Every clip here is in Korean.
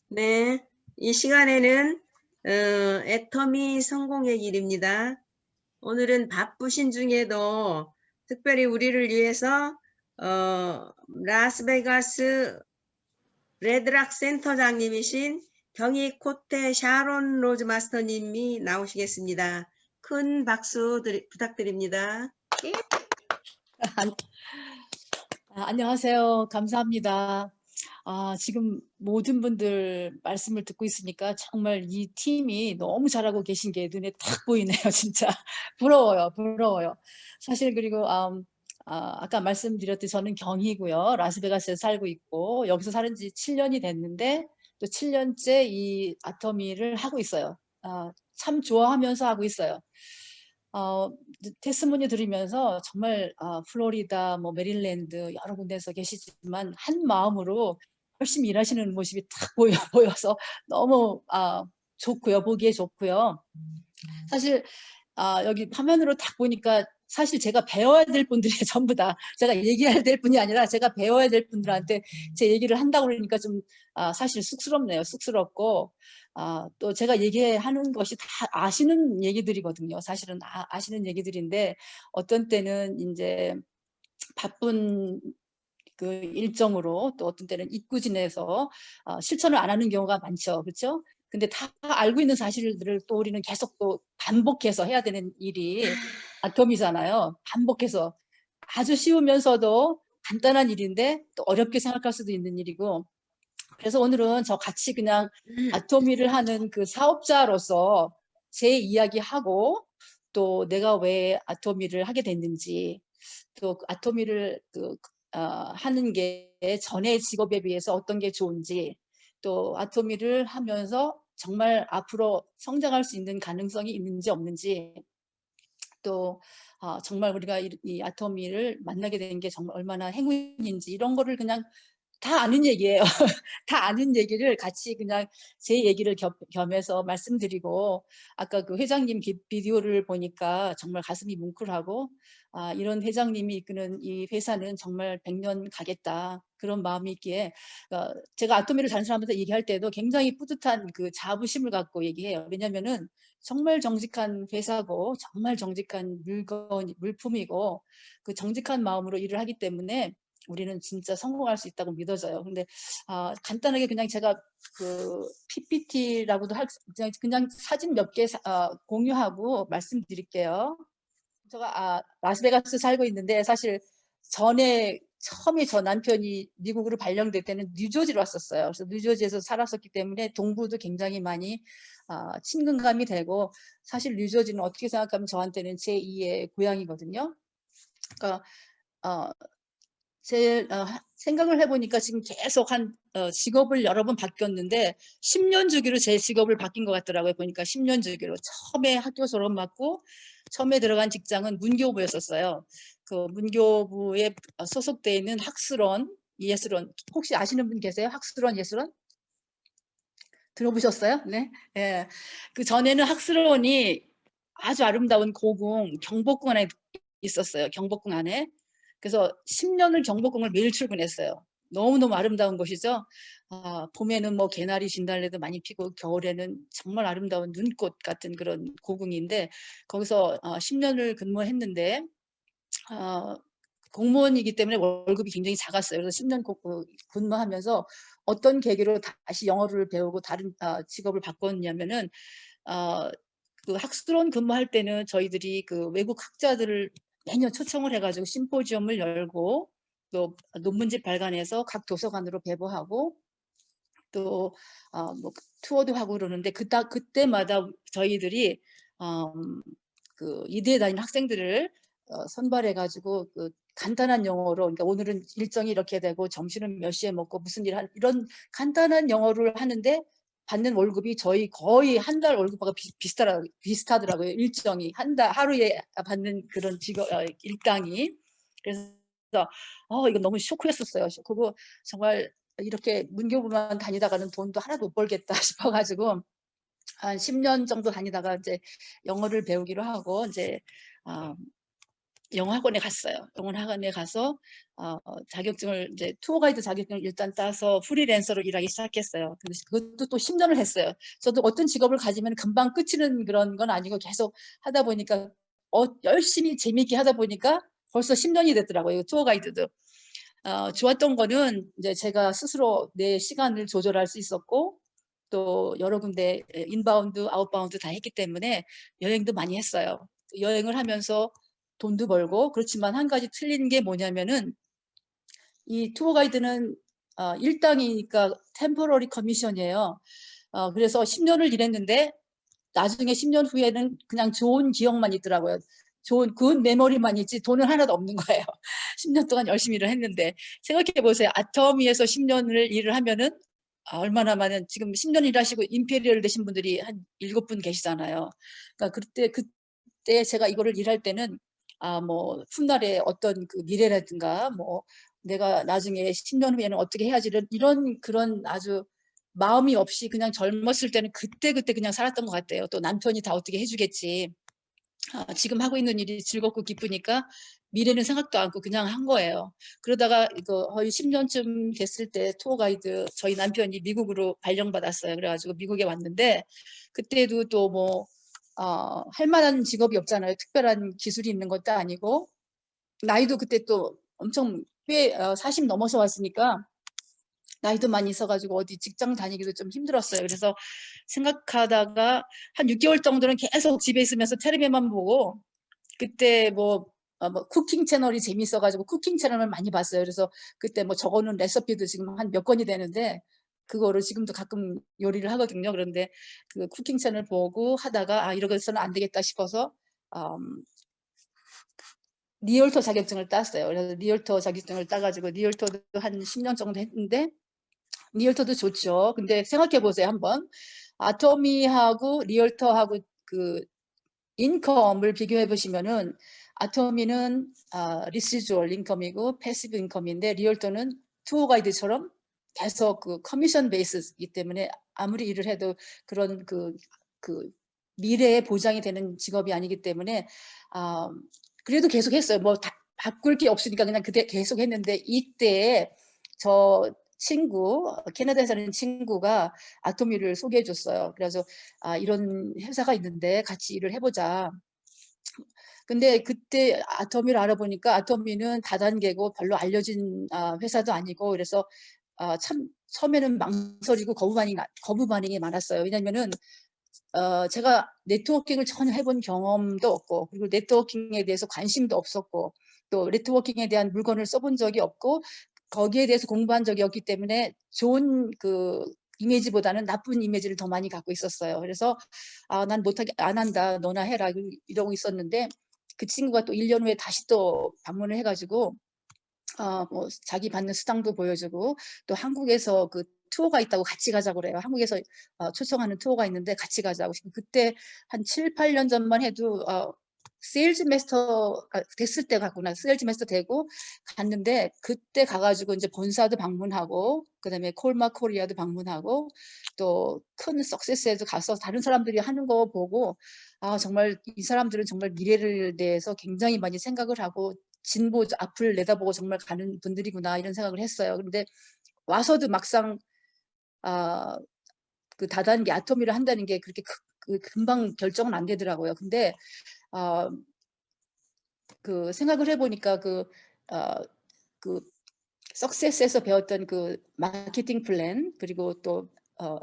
네, 이 시간에는 애터미 성공의 길입니다. 오늘은 바쁘신 중에도 특별히 우리를 위해서 라스베가스 레드락 센터장님이신 경희 코테 샤론 로즈 마스터님이 나오시겠습니다. 큰 박수 부탁드립니다. 안녕하세요. 감사합니다. 지금 모든 분들 말씀을 듣고 있으니까 정말 이 팀이 너무 잘하고 계신 게 눈에 딱 보이네요. 진짜 부러워요. 부러워요. 사실 그리고 아까 말씀드렸듯이 저는 경이고요. 라스베가스에 살고 있고 여기서 살은 지 7년이 됐는데 또 7년째 이 아토미를 하고 있어요. 참 좋아하면서 하고 있어요. 테스모니 들으면서 정말 플로리다, 뭐 메릴랜드 여러 군데서 계시지만 한 마음으로 열심히 일하시는 모습이 딱 보여서 너무 좋고요. 보기에 좋고요. 사실 여기 화면으로 딱 보니까 사실 제가 배워야 될 분들이 전부 다 제가 얘기해야 될 분이 아니라 제가 배워야 될 분들한테 제 얘기를 한다고 그러니까 좀 사실 쑥스럽네요. 쑥스럽고 또 제가 얘기하는 것이 다 아시는 얘기들이거든요. 사실은 아시는 얘기들인데 어떤 때는 이제 바쁜 그 일정으로 또 어떤 때는 잊구지내서 실천을 안 하는 경우가 많죠. 그렇죠? 근데 다 알고 있는 사실들을 또 우리는 계속 또 반복해서 해야 되는 일이 아톰이잖아요. 반복해서 아주 쉬우면서도 간단한 일인데 또 어렵게 생각할 수도 있는 일이고 그래서 오늘은 저 같이 그냥 아토미를 하는 그 사업자로서 제 이야기하고 또 내가 왜 아토미를 하게 됐는지 또 아토미를 하는 게 전의 직업에 비해서 어떤 게 좋은지 또 아토미를 하면서 정말 앞으로 성장할 수 있는 가능성이 있는지 없는지 또 정말 우리가 이 아토미를 만나게 된 게 정말 얼마나 행운인지 이런 거를 그냥 다 아는 얘기예요. 다 아는 얘기를 같이 그냥 제 얘기를 겸해서 말씀드리고 아까 그 회장님 비디오를 보니까 정말 가슴이 뭉클하고 이런 회장님이 이끄는 이 회사는 정말 100년 가겠다 그런 마음이 있기에 제가 아토미를 다른 사람한테 얘기할 때도 굉장히 뿌듯한 그 자부심을 갖고 얘기해요. 왜냐면은 정말 정직한 회사고 정말 정직한 물품이고 그 정직한 마음으로 일을 하기 때문에 우리는 진짜 성공할 수 있다고 믿어져요. 근데 간단하게 그냥 제가 그 PPT라고도 그냥 사진 몇 개 공유하고 말씀드릴게요. 제가 라스베가스 살고 있는데 사실 전에 처음에 저 남편이 미국으로 발령될 때는 뉴저지로 왔었어요. 그래서 뉴저지에서 살았었기 때문에 동부도 굉장히 많이 친근감이 되고 사실 뉴저지는 어떻게 생각하면 저한테는 제2의 고향이거든요. 그러니까 제 생각을 해보니까 지금 계속 직업을 여러 번 바뀌었는데 10년 주기로 제 직업을 바뀐 것 같더라고요. 보니까 10년 주기로 처음에 학교 졸업 맞고 처음에 들어간 직장은 문교부였었어요. 그 문교부에 소속돼 있는 학술원, 예술원 혹시 아시는 분 계세요? 학술원, 예술원? 들어보셨어요? 네. 예. 그 전에는 학술원이 아주 아름다운 고궁 경복궁 안에 있었어요. 경복궁 안에. 그래서 10년을 경복궁을 매일 출근했어요. 너무너무 아름다운 곳이죠. 봄에는 뭐 개나리 진달래도 많이 피고 겨울에는 정말 아름다운 눈꽃 같은 그런 고궁인데 거기서 10년을 근무했는데 공무원이기 때문에 월급이 굉장히 작았어요. 그래서 10년 근무하면서 어떤 계기로 다시 영어를 배우고 다른 직업을 바꿨냐면은 그 학술원 근무할 때는 저희들이 그 외국 학자들을 매년 초청을 해가지고 심포지엄을 열고 또 논문집 발간해서 각 도서관으로 배부하고 또 뭐 투어도 하고 그러는데 그때마다 저희들이 그 이대에 다니는 학생들을 선발해가지고 그 간단한 영어로 그러니까 오늘은 일정이 이렇게 되고 점심은 몇 시에 먹고 무슨 일 이런 간단한 영어를 하는데 받는 월급이 저희 거의 한 달 월급하고 비슷하더라고요. 일정이 하루에 받는 그런 일당이. 그래서 이거 너무 쇼크였었어요. 그거 정말 이렇게 문교부만 다니다가는 돈도 하나도 못 벌겠다 싶어가지고 한 10년 정도 다니다가 이제 영어를 배우기로 하고 이제 영어학원에 갔어요. 영어학원에 가서 자격증을 이제 투어 가이드 자격증을 일단 따서 프리랜서로 일하기 시작했어요. 근데 그것도 또 10년을 했어요. 저도 어떤 직업을 가지면 금방 끝이는 그런 건 아니고 계속 하다 보니까 열심히 재미있게 하다 보니까 벌써 10년이 됐더라고요. 투어 가이드도. 좋았던 거는 이제 제가 스스로 내 시간을 조절할 수 있었고 또 여러 군데 인바운드, 아웃바운드 다 했기 때문에 여행도 많이 했어요. 여행을 하면서 돈도 벌고 그렇지만 한 가지 틀린 게 뭐냐면은 이 투어 가이드는 일당이니까 템포러리 커미션이에요. 그래서 10년을 일했는데 나중에 10년 후에는 그냥 좋은 기억만 있더라고요. 좋은 굿 메모리만 있지 돈은 하나도 없는 거예요. 10년 동안 열심히 일을 했는데 생각해 보세요. 아토미에서 10년을 일을 하면은 얼마나 많은 지금 10년 일하시고 임페리얼 되신 분들이 한 7분 계시잖아요. 그러니까 그때 제가 이거를 일할 때는 뭐 훗날에 어떤 그 미래라든가 뭐 내가 나중에 10년 후에는 어떻게 해야지 이런 그런 아주 마음이 없이 그냥 젊었을 때는 그때그때 그냥 살았던 것 같아요. 또 남편이 다 어떻게 해주겠지. 지금 하고 있는 일이 즐겁고 기쁘니까 미래는 생각도 않고 그냥 한 거예요. 그러다가 이거 거의 10년쯤 됐을 때 투어 가이드 저희 남편이 미국으로 발령받았어요. 그래가지고 미국에 왔는데 그때도 또 뭐 할 만한 직업이 없잖아요. 특별한 기술이 있는 것도 아니고 나이도 그때 또 엄청 꽤 40 넘어서 왔으니까 나이도 많이 있어가지고 어디 직장 다니기도 좀 힘들었어요. 그래서 생각하다가 한 6개월 정도는 계속 집에 있으면서 텔레비만 보고 그때 뭐 쿠킹 채널이 재밌어가지고 쿠킹 채널을 많이 봤어요. 그래서 그때 뭐 적어놓은 레시피도 지금 한 몇 건이 되는데 그거를 지금도 가끔 요리를 하거든요. 그런데 그 쿠킹 채널 보고 하다가 이러고서는 안 되겠다 싶어서 리얼터 자격증을 땄어요. 그래서 리얼터 자격증을 따가지고 리얼터도 한 10년 정도 했는데 리얼터도 좋죠. 근데 생각해 보세요, 한번. 아토미하고 리얼터하고 그 인컴을 비교해 보시면은 아토미는 리시주얼 인컴이고 패시브 인컴인데 리얼터는 투어 가이드처럼 계속 그 커미션 베이스이기 때문에 아무리 일을 해도 그런 그 미래에 보장이 되는 직업이 아니기 때문에 그래도 계속 했어요. 뭐 바꿀 게 없으니까 그냥 그때 계속 했는데 이때 저 친구, 캐나다에 사는 친구가 아토미를 소개해 줬어요. 그래서 이런 회사가 있는데 같이 일을 해보자. 근데 그때 아토미를 알아보니까 아토미는 다단계고 별로 알려진 회사도 아니고 그래서 참 처음에는 망설이고 거부 반응이 많았어요. 왜냐면은 제가 네트워킹을 전혀 해본 경험도 없고 그리고 네트워킹에 대해서 관심도 없었고 또 네트워킹에 대한 물건을 써본 적이 없고 거기에 대해서 공부한 적이 없기 때문에 좋은 그 이미지보다는 나쁜 이미지를 더 많이 갖고 있었어요. 그래서 난 못하게 안 한다. 너나 해라. 이러고 있었는데 그 친구가 또 1년 후에 다시 또 방문을 해가지고 뭐 자기 받는 수당도 보여주고 또 한국에서 그 투어가 있다고 같이 가자고 그래요. 한국에서 초청하는 투어가 있는데 같이 가자고. 그때 한 7, 8년 전만 해도 세일즈 마스터가 됐을 때 갔구나. 세일즈 마스터 되고 갔는데 그때 가가지고 이제 본사도 방문하고 그다음에 콜마 코리아도 방문하고 또 큰 석세스에도 가서 다른 사람들이 하는 거 보고 정말 이 사람들은 정말 미래를 대해서 굉장히 많이 생각을 하고 진보 앞을 내다보고 정말 가는 분들이구나 이런 생각을 했어요. 그런데 와서도 막상 그 다단계 아토미를 한다는 게 그렇게 금방 결정은 안 되더라고요. 근데 그 생각을 해보니까 그 석세스에서 배웠던 그 마케팅 플랜 그리고 또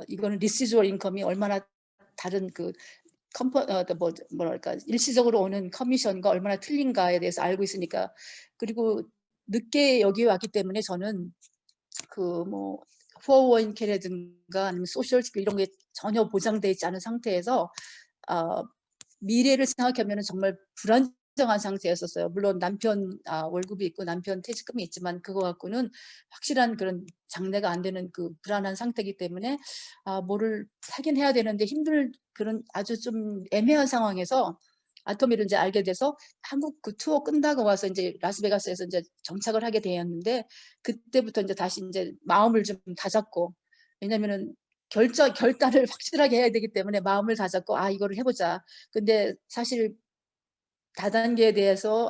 이거는 리시주얼 인컴이 얼마나 다른 그 뭐랄까 일시적으로 오는 커미션과 얼마나 틀린가에 대해서 알고 있으니까 그리고 늦게 여기 왔기 때문에 저는 그 뭐 401k라든가 아니면 소셜 이런 게 전혀 보장되어 있지 않은 상태에서 미래를 생각하면 정말 불안정한 상태였었어요. 물론 남편 월급이 있고 남편 퇴직금이 있지만 그거 갖고는 확실한 그런 장래가 안 되는 그 불안한 상태이기 때문에 뭐를 하긴 해야 되는데 힘들 그런 아주 좀 애매한 상황에서 아토미를 이제 알게 돼서 한국 그 투어 끝나고 와서 이제 라스베가스에서 이제 정착을 하게 되었는데 그때부터 이제 다시 이제 마음을 좀 다잡고 왜냐면은 결단을 확실하게 해야 되기 때문에 마음을 다잡고 이거를 해보자. 근데 사실 다단계에 대해서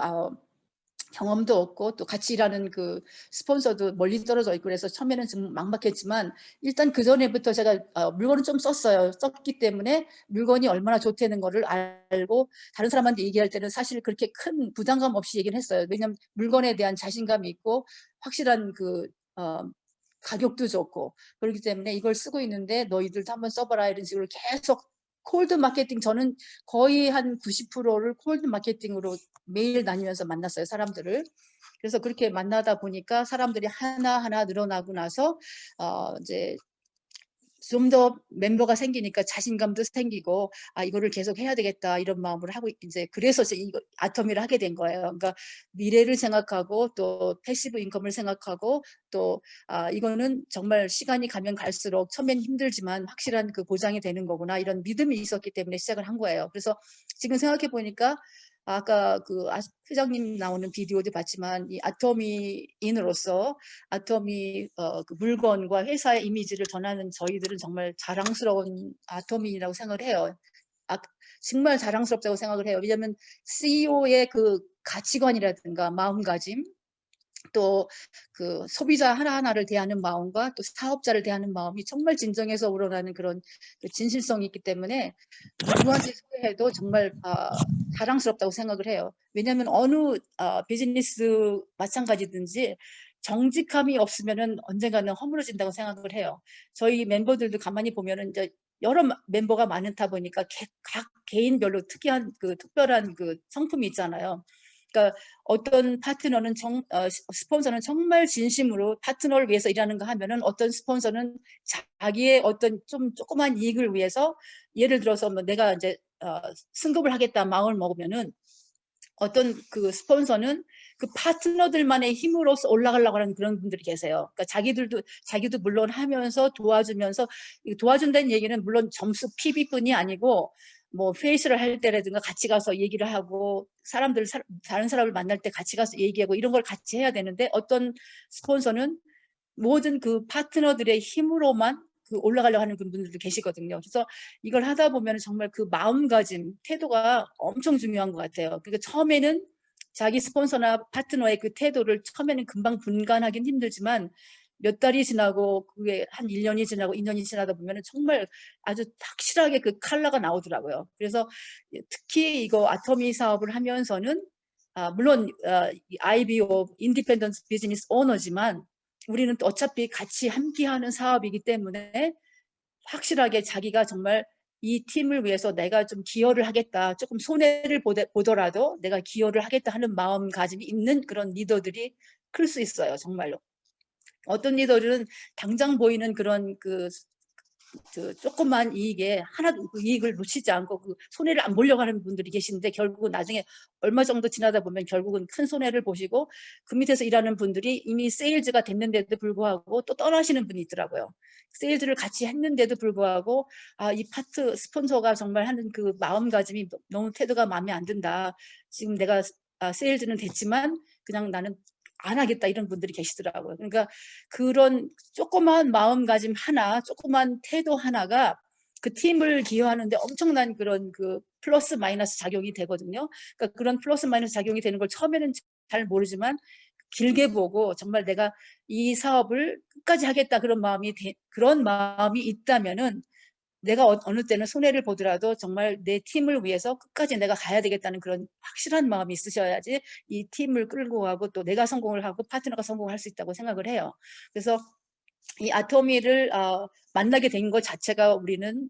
경험도 없고 또 같이 일하는 그 스폰서도 멀리 떨어져 있고 그래서 처음에는 좀 막막했지만 일단 그전에부터 제가 물건을 좀 썼어요. 썼기 때문에 물건이 얼마나 좋다는 거를 알고 다른 사람한테 얘기할 때는 사실 그렇게 큰 부담감 없이 얘기를 했어요. 왜냐하면 물건에 대한 자신감이 있고 확실한 그 가격도 좋고 그렇기 때문에 이걸 쓰고 있는데 너희들도 한번 써봐라 이런 식으로 계속 콜드 마케팅 저는 거의 한 90%를 콜드 마케팅으로 매일 다니면서 만났어요, 사람들을. 그래서 그렇게 만나다 보니까 사람들이 하나하나 늘어나고 나서 이제 좀 더 멤버가 생기니까 자신감도 생기고 '아 이거를 계속 해야 되겠다.' 이런 마음으로 하고 이제 그래서 이거 아토미를 하게 된 거예요. 그러니까 미래를 생각하고 또 패시브 인컴을 생각하고 또 이거는 정말 시간이 가면 갈수록 처음엔 힘들지만 확실한 그 보장이 되는 거구나 이런 믿음이 있었기 때문에 시작을 한 거예요. 그래서 지금 생각해 보니까 아까 그 회장님 나오는 비디오도 봤지만 이 아토미인으로서 아토미 그 물건과 회사의 이미지를 전하는 저희들은 정말 자랑스러운 아토미인이라고 생각을 해요. 정말 자랑스럽다고 생각을 해요. 왜냐하면 CEO의 그 가치관이라든가 마음가짐 또 그 소비자 하나하나를 대하는 마음과 또 사업자를 대하는 마음이 정말 진정해서 우러나는 그런 그 진실성이 있기 때문에 누구한테 소개해도 정말 자랑스럽다고 생각을 해요. 왜냐하면 어느 비즈니스 마찬가지든지 정직함이 없으면은 언젠가는 허물어진다고 생각을 해요. 저희 member들도 가만히 보면은 이제 여러 멤버가 많다 보니까 각 개인별로 특이한 그 특별한 그 성품이 있잖아요. 그러니까 어떤 파트너는 스폰서는 정말 진심으로 파트너를 위해서 일하는가 하면은 어떤 스폰서는 자기의 어떤 좀 조그만 이익을 위해서 예를 들어서 뭐 내가 이제 승급을 하겠다 마음을 먹으면은 어떤 그 스폰서는 그 파트너들만의 힘으로써 올라가려고 하는 그런 분들이 계세요. 그러니까 자기도 물론 하면서 도와주면서 도와준다는 얘기는 물론 점수 PB뿐이 아니고 뭐 페이스를 할 때라든가 같이 가서 얘기를 하고 다른 사람을 만날 때 같이 가서 얘기하고 이런 걸 같이 해야 되는데 어떤 스폰서는 모든 그 파트너들의 힘으로만 그 올라가려고 하는 그런 분들도 계시거든요. 그래서 이걸 하다 보면 정말 그 마음가짐, 태도가 엄청 중요한 것 같아요. 그러니까 처음에는 자기 스폰서나 파트너의 그 태도를 처음에는 금방 분간하긴 힘들지만 몇 달이 지나고 그게 한 1년이 지나고 2년이 지나다 보면 정말 아주 확실하게 그 컬러가 나오더라고요. 그래서 특히 이거 아토미 사업을 하면서는 물론 IBO, Independent Business Owner지만 우리는 또 어차피 같이 함께하는 사업이기 때문에 확실하게 자기가 정말 이 팀을 위해서 내가 좀 기여를 하겠다. 조금 손해를 보더라도 내가 기여를 하겠다 하는 마음가짐이 있는 그런 리더들이 클 수 있어요. 정말로. 어떤 리더들은 당장 보이는 그런 그 조그만 이익에 하나도 그 이익을 놓치지 않고 그 손해를 안 보려고 하는 분들이 계신데 결국은 나중에 얼마 정도 지나다 보면 결국은 큰 손해를 보시고 그 밑에서 일하는 분들이 이미 세일즈가 됐는데도 불구하고 또 떠나시는 분이 있더라고요. 세일즈를 같이 했는데도 불구하고 이 파트 스폰서가 정말 하는 그 마음가짐이 너무 태도가 마음에 안 든다. 지금 내가 세일즈는 됐지만 그냥 나는 안 하겠다 이런 분들이 계시더라고요. 그러니까 그런 조그만 마음가짐 하나, 조그만 태도 하나가 그 팀을 기여하는데 엄청난 그런 그 플러스 마이너스 작용이 되거든요. 그러니까 그런 플러스 마이너스 작용이 되는 걸 처음에는 잘 모르지만 길게 보고 정말 내가 이 사업을 끝까지 하겠다 그런 마음이 있다면은 내가 어느 때는 손해를 보더라도 정말 내 팀을 위해서 끝까지 내가 가야 되겠다는 그런 확실한 마음이 있으셔야지 이 팀을 끌고 가고 또 내가 성공을 하고 파트너가 성공할 수 있다고 생각을 해요. 그래서 이 아토미를 만나게 된 것 자체가 우리는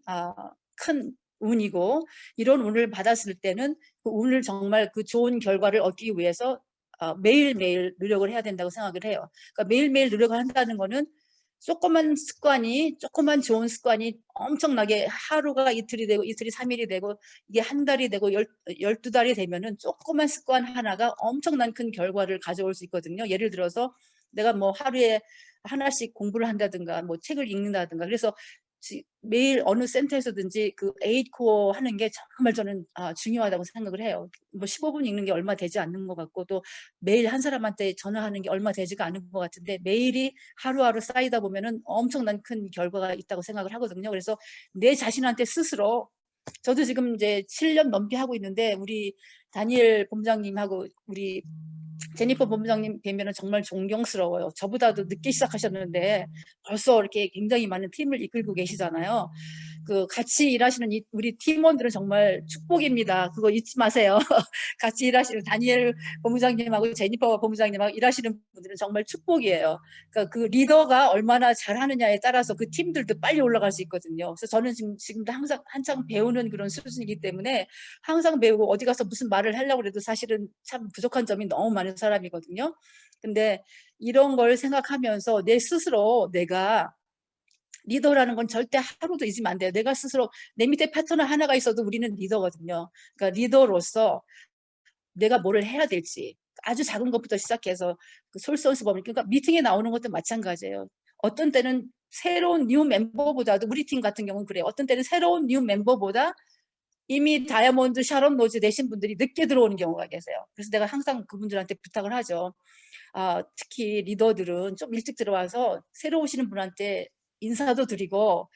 큰 운이고 이런 운을 받았을 때는 그 운을 정말 그 좋은 결과를 얻기 위해서 매일매일 노력을 해야 된다고 생각을 해요. 그러니까 매일매일 노력을 한다는 거는 조그만 좋은 습관이 엄청나게 하루가 이틀이 되고 이틀이 3일이 되고 이게 한 달이 되고 12달이 되면은 조그만 습관 하나가 엄청난 큰 결과를 가져올 수 있거든요. 예를 들어서 내가 뭐 하루에 하나씩 공부를 한다든가 뭐 책을 읽는다든가 그래서 매일 어느 센터에서든지 그 8코어 하는 게 정말 저는 중요하다고 생각을 해요. 뭐 15분 읽는 게 얼마 되지 않는 것 같고 또 매일 한 사람한테 전화하는 게 얼마 되지가 않은 것 같은데 매일이 하루하루 쌓이다 보면은 엄청난 큰 결과가 있다고 생각을 하거든요. 그래서 내 자신한테 스스로 저도 지금 이제 7년 넘게 하고 있는데 우리 다니엘 본부장님하고 우리 제니퍼 본부장님 뵈면은 정말 존경스러워요. 저보다도 늦게 시작하셨는데 벌써 이렇게 굉장히 많은 팀을 이끌고 계시잖아요. 그 같이 일하시는 우리 팀원들은 정말 축복입니다. 그거 잊지 마세요. 같이 일하시는 다니엘 본부장님하고 제니퍼 본부장님하고 일하시는 분들은 정말 축복이에요. 그러니까 그 리더가 얼마나 잘하느냐에 따라서 그 팀들도 빨리 올라갈 수 있거든요. 그래서 저는 지금도 항상 한창 배우는 그런 수준이기 때문에 항상 배우고 어디 가서 무슨 말을 하려고 해도 사실은 참 부족한 점이 너무 많은 사람이거든요. 근데 이런 걸 생각하면서 내 스스로 내가 리더라는 건 절대 하루도 잊으면 안 돼요. 내가 스스로 내 밑에 파트너 하나가 있어도 우리는 리더거든요. 그러니까 리더로서 내가 뭐를 해야 될지 아주 작은 것부터 시작해서 그 솔선수범 그러니까 미팅에 나오는 것도 마찬가지예요. 어떤 때는 새로운 뉴 멤버보다도 우리 팀 같은 경우는 그래요. 어떤 때는 새로운 뉴 멤버보다 이미 다이아몬드 샤론 로즈 되신 분들이 늦게 들어오는 경우가 계세요. 그래서 내가 항상 그분들한테 부탁을 하죠. 특히 리더들은 좀 일찍 들어와서 새로 오시는 분한테 인사도 드리고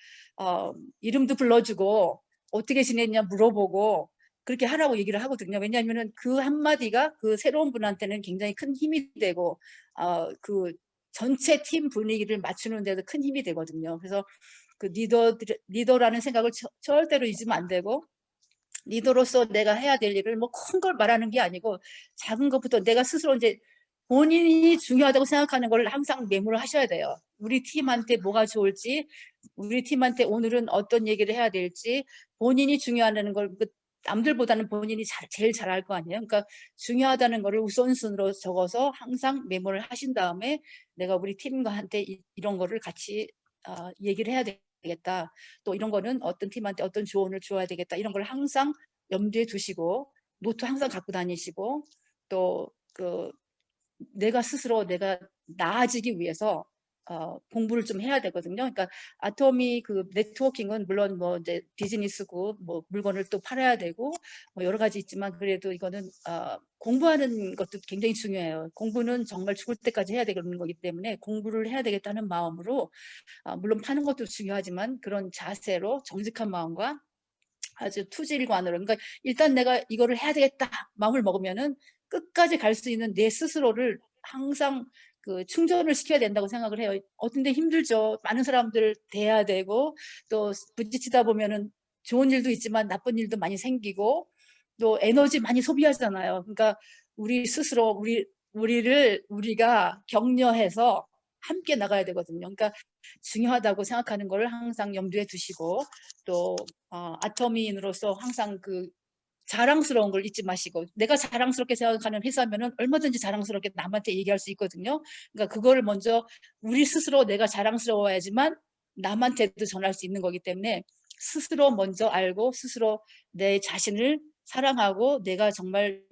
이름도 불러주고 어떻게 지냈냐 물어보고 그렇게 하라고 얘기를 하거든요. 왜냐하면 그 한마디가 그 새로운 분한테는 굉장히 큰 힘이 되고 그 전체 팀 분위기를 맞추는 데도 큰 힘이 되거든요. 그래서 그 리더라는 생각을 절대로 잊으면 안 되고 리더로서 내가 해야 될 일을 뭐 큰 걸 말하는 게 아니고 작은 것부터 내가 스스로 이제 본인이 중요하다고 생각하는 걸 항상 메모를 하셔야 돼요. 우리 팀한테 뭐가 좋을지, 우리 팀한테 오늘은 어떤 얘기를 해야 될지 본인이 중요하다는 걸 남들보다는 본인이 제일 잘 알 거 아니에요. 그러니까 중요하다는 거를 우선순위로 적어서 항상 메모를 하신 다음에 내가 우리 팀과한테 이런 거를 같이 얘기를 해야 되겠다. 또 이런 거는 어떤 팀한테 어떤 조언을 줘야 되겠다. 이런 걸 항상 염두에 두시고 노트 항상 갖고 다니시고 또 내가 스스로 내가 나아지기 위해서 공부를 좀 해야 되거든요. 그러니까 아토미 그 네트워킹은 물론 뭐 이제 비즈니스고 뭐 물건을 또 팔아야 되고 뭐 여러 가지 있지만 그래도 이거는 공부하는 것도 굉장히 중요해요. 공부는 정말 죽을 때까지 해야 되는 거기 때문에 공부를 해야 되겠다는 마음으로 물론 파는 것도 중요하지만 그런 자세로 정직한 마음과 아주 투질관으로 그러니까 일단 내가 이거를 해야 되겠다 마음을 먹으면은 끝까지 갈 수 있는 내 스스로를 항상 그 충전을 시켜야 된다고 생각을 해요. 어떤 데 힘들죠. 많은 사람들 대해야 되고 또 부딪히다 보면은 좋은 일도 있지만 나쁜 일도 많이 생기고 또 에너지 많이 소비하잖아요. 그러니까 우리 스스로 우리가 격려해서 함께 나가야 되거든요. 그러니까 중요하다고 생각하는 거를 항상 염두에 두시고 또 아토미인으로서 항상 그 자랑스러운 걸 잊지 마시고 내가 자랑스럽게 생각하는 회사면은 얼마든지 자랑스럽게 남한테 얘기할 수 있거든요. 그러니까 그거를 먼저 우리 스스로 내가 자랑스러워야지만 남한테도 전할 수 있는 거기 때문에 스스로 먼저 알고 스스로 내 자신을 사랑하고 내가 정말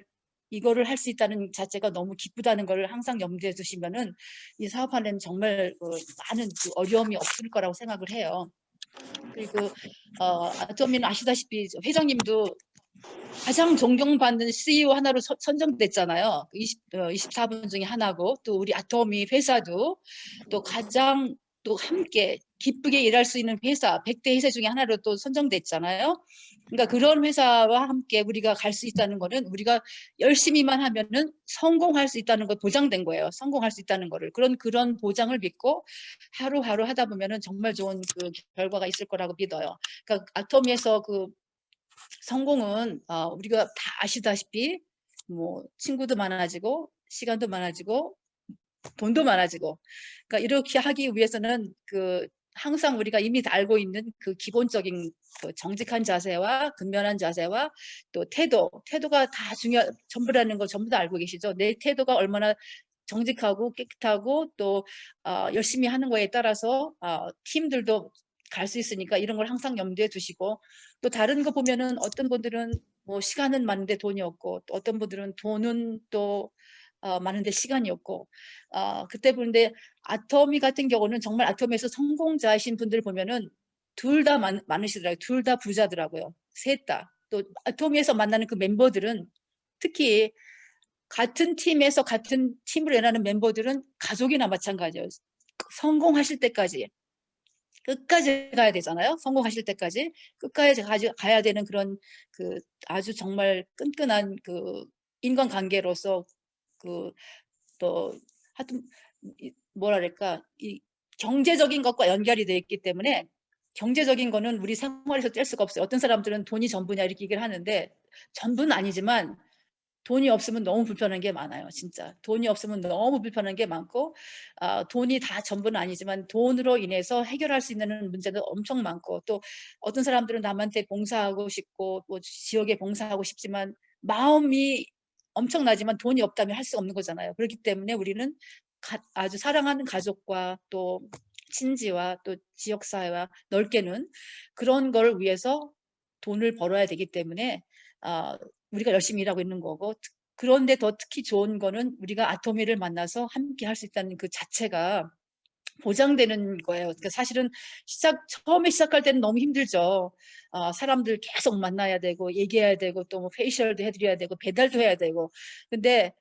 이거를 할 수 있다는 자체가 너무 기쁘다는 걸 항상 염두에 두시면은 이 사업하는 정말 많은 그 어려움이 없을 거라고 생각을 해요. 그리고 아토미는 아시다시피 회장님도 가장 존경받는 CEO 하나로 선정됐잖아요. 24분 중에 하나고 또 우리 아토미 회사도 또 가장 또 함께 기쁘게 일할 수 있는 회사 100대 회사 중에 하나로 또 선정됐잖아요. 그러니까 그런 회사와 함께 우리가 갈 수 있다는 거는 우리가 열심히만 하면은 성공할 수 있다는 거 보장된 거예요. 성공할 수 있다는 거를 그런 보장을 믿고 하루하루 하다 보면은 정말 좋은 그 결과가 있을 거라고 믿어요. 그러니까 아토미에서 그 성공은 우리가 다 아시다시피 뭐 친구도 많아지고 시간도 많아지고 돈도 많아지고 그러니까 이렇게 하기 위해서는 그 항상 우리가 이미 다 알고 있는 그 기본적인 그 정직한 자세와 근면한 자세와 또 태도가 다 전부라는 거 전부 다 알고 계시죠? 내 태도가 얼마나 정직하고 깨끗하고 또 열심히 하는 거에 따라서 팀들도 갈 수 있으니까 이런 걸 항상 염두에 두시고 또 다른 거 보면은 어떤 분들은 뭐 시간은 많은데 돈이 없고 또 어떤 분들은 돈은 또 많은데 시간이 없고 그때 보는데 아토미 같은 경우는 정말 아토미에서 성공자이신 분들 보면은 둘 다 많으시더라고요. 둘 다 부자더라고요. 셋 다. 또 아토미에서 만나는 그 멤버들은 특히 같은 팀에서 같은 팀을 일하는 멤버들은 가족이나 마찬가지예요. 성공하실 때까지 끝까지 가야 되잖아요. 성공하실 때까지 끝까지 가야 되는 그런 그 아주 정말 끈끈한 그 인간관계로서 또 하여튼 뭐랄까 이 경제적인 것과 연결이 되어 있기 때문에 경제적인 거는 우리 생활에서 뗄 수가 없어요. 어떤 사람들은 돈이 전부냐 이렇게 얘기를 하는데 전부는 아니지만 돈이 없으면 너무 불편한 게 많아요. 진짜 돈이 없으면 너무 불편한 게 많고 돈이 다 전부는 아니지만 돈으로 인해서 해결할 수 있는 문제도 엄청 많고 또 어떤 사람들은 남한테 봉사하고 싶고 뭐 지역에 봉사하고 싶지만 마음이 엄청나지만 돈이 없다면 할 수 없는 거잖아요. 그렇기 때문에 우리는 아주 사랑하는 가족과 또 친지와 또 지역사회와 넓게는 그런 걸 위해서 돈을 벌어야 되기 때문에 우리가 열심히 일하고 있는 거고 그런데 더 특히 좋은 거는 우리가 아토미를 만나서 함께 할 수 있다는 그 자체가 보장되는 거예요. 그러니까 사실은 처음에 시작할 때는 너무 힘들죠. 사람들 계속 만나야 되고 얘기해야 되고 또 뭐 페이셜도 해드려야 되고 배달도 해야 되고 근데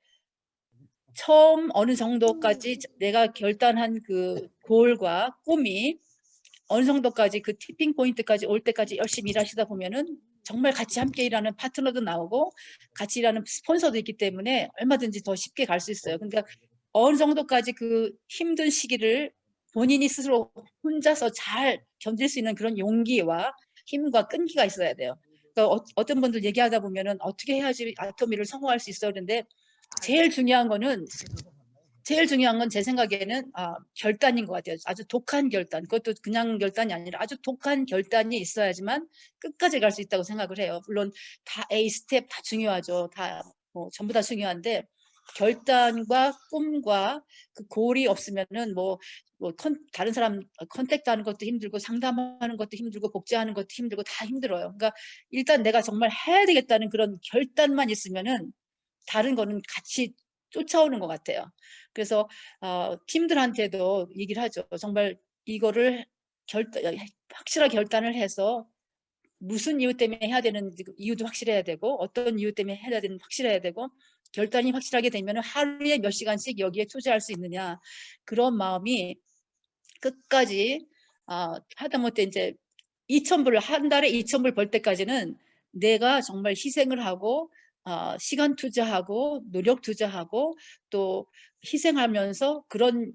처음 어느 정도까지 내가 결단한 그 골과 꿈이 어느 정도까지 그 티핑 포인트까지 올 때까지 열심히 일하시다 보면은 정말 같이 함께 일하는 파트너도 나오고 같이 일하는 스폰서도 있기 때문에 얼마든지 더 쉽게 갈 수 있어요. 그러니까 어느 정도까지 그 힘든 시기를 본인이 스스로 혼자서 잘 견딜 수 있는 그런 용기와 힘과 끈기가 있어야 돼요. 그러니까 어떤 분들 얘기하다 보면은 어떻게 해야지 아토미를 성공할 수 있어야 되는데 제일 중요한 건 제 생각에는 결단인 것 같아요. 아주 독한 결단. 그것도 그냥 결단이 아니라 아주 독한 결단이 있어야지만 끝까지 갈 수 있다고 생각을 해요. 물론 다 A 스텝 다 중요하죠. 다 전부 다 중요한데 결단과 꿈과 그 골이 없으면은 다른 사람 컨택트 하는 것도 힘들고 상담하는 것도 힘들고 복제하는 것도 힘들고 다 힘들어요. 그러니까 일단 내가 정말 해야 되겠다는 그런 결단만 있으면은 다른 거는 같이 쫓아오는 것 같아요. 그래서 팀들한테도 얘기를 하죠. 정말 이거를 확실하게 결단을 해서 무슨 이유 때문에 해야 되는 이유도 확실해야 되고 어떤 이유 때문에 해야 되는 확실해야 되고 결단이 확실하게 되면 하루에 몇 시간씩 여기에 투자할 수 있느냐 그런 마음이 끝까지 하다못해 이제 2,000불 한 달에 2,000불 벌 때까지는 내가 정말 희생을 하고 시간 투자하고 노력 투자하고 또 희생하면서 그런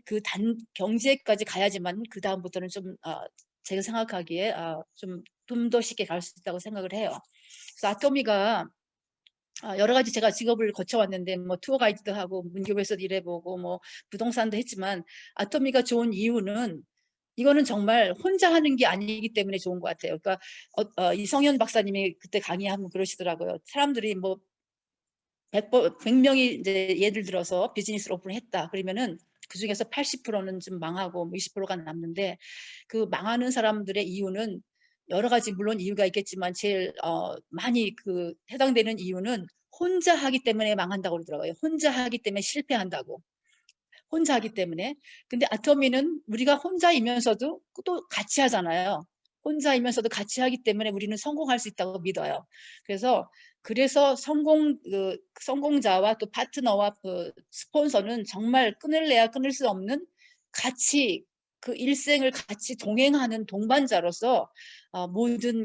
경제까지 가야지만 그 다음부터는 좀 제가 생각하기에 좀 더 쉽게 갈 수 있다고 생각을 해요. 그래서 아토미가 여러 가지 제가 직업을 거쳐왔는데 뭐 투어 가이드도 하고 문교에서도 일해보고 뭐 부동산도 했지만 아토미가 좋은 이유는 이거는 정말 혼자 하는 게 아니기 때문에 좋은 것 같아요. 그러니까 이성현 박사님이 그때 강의하면 그러시더라고요. 사람들이 뭐 100명이 이제 예를 들어서 비즈니스를 오픈했다. 그러면은 그 중에서 80%는 좀 망하고 20%가 남는데 그 망하는 사람들의 이유는 여러 가지 물론 이유가 있겠지만 제일 많이 해당되는 이유는 혼자 하기 때문에 망한다고 그러더라고요. 혼자 하기 때문에 실패한다고. 혼자 하기 때문에. 근데 아토미는 우리가 혼자이면서도 또 같이 하잖아요. 혼자이면서도 같이 하기 때문에 우리는 성공할 수 있다고 믿어요. 그래서 성공자와 또 파트너와 스폰서는 정말 끊을래야 끊을 수 없는 같이 그 일생을 같이 동행하는 동반자로서 모든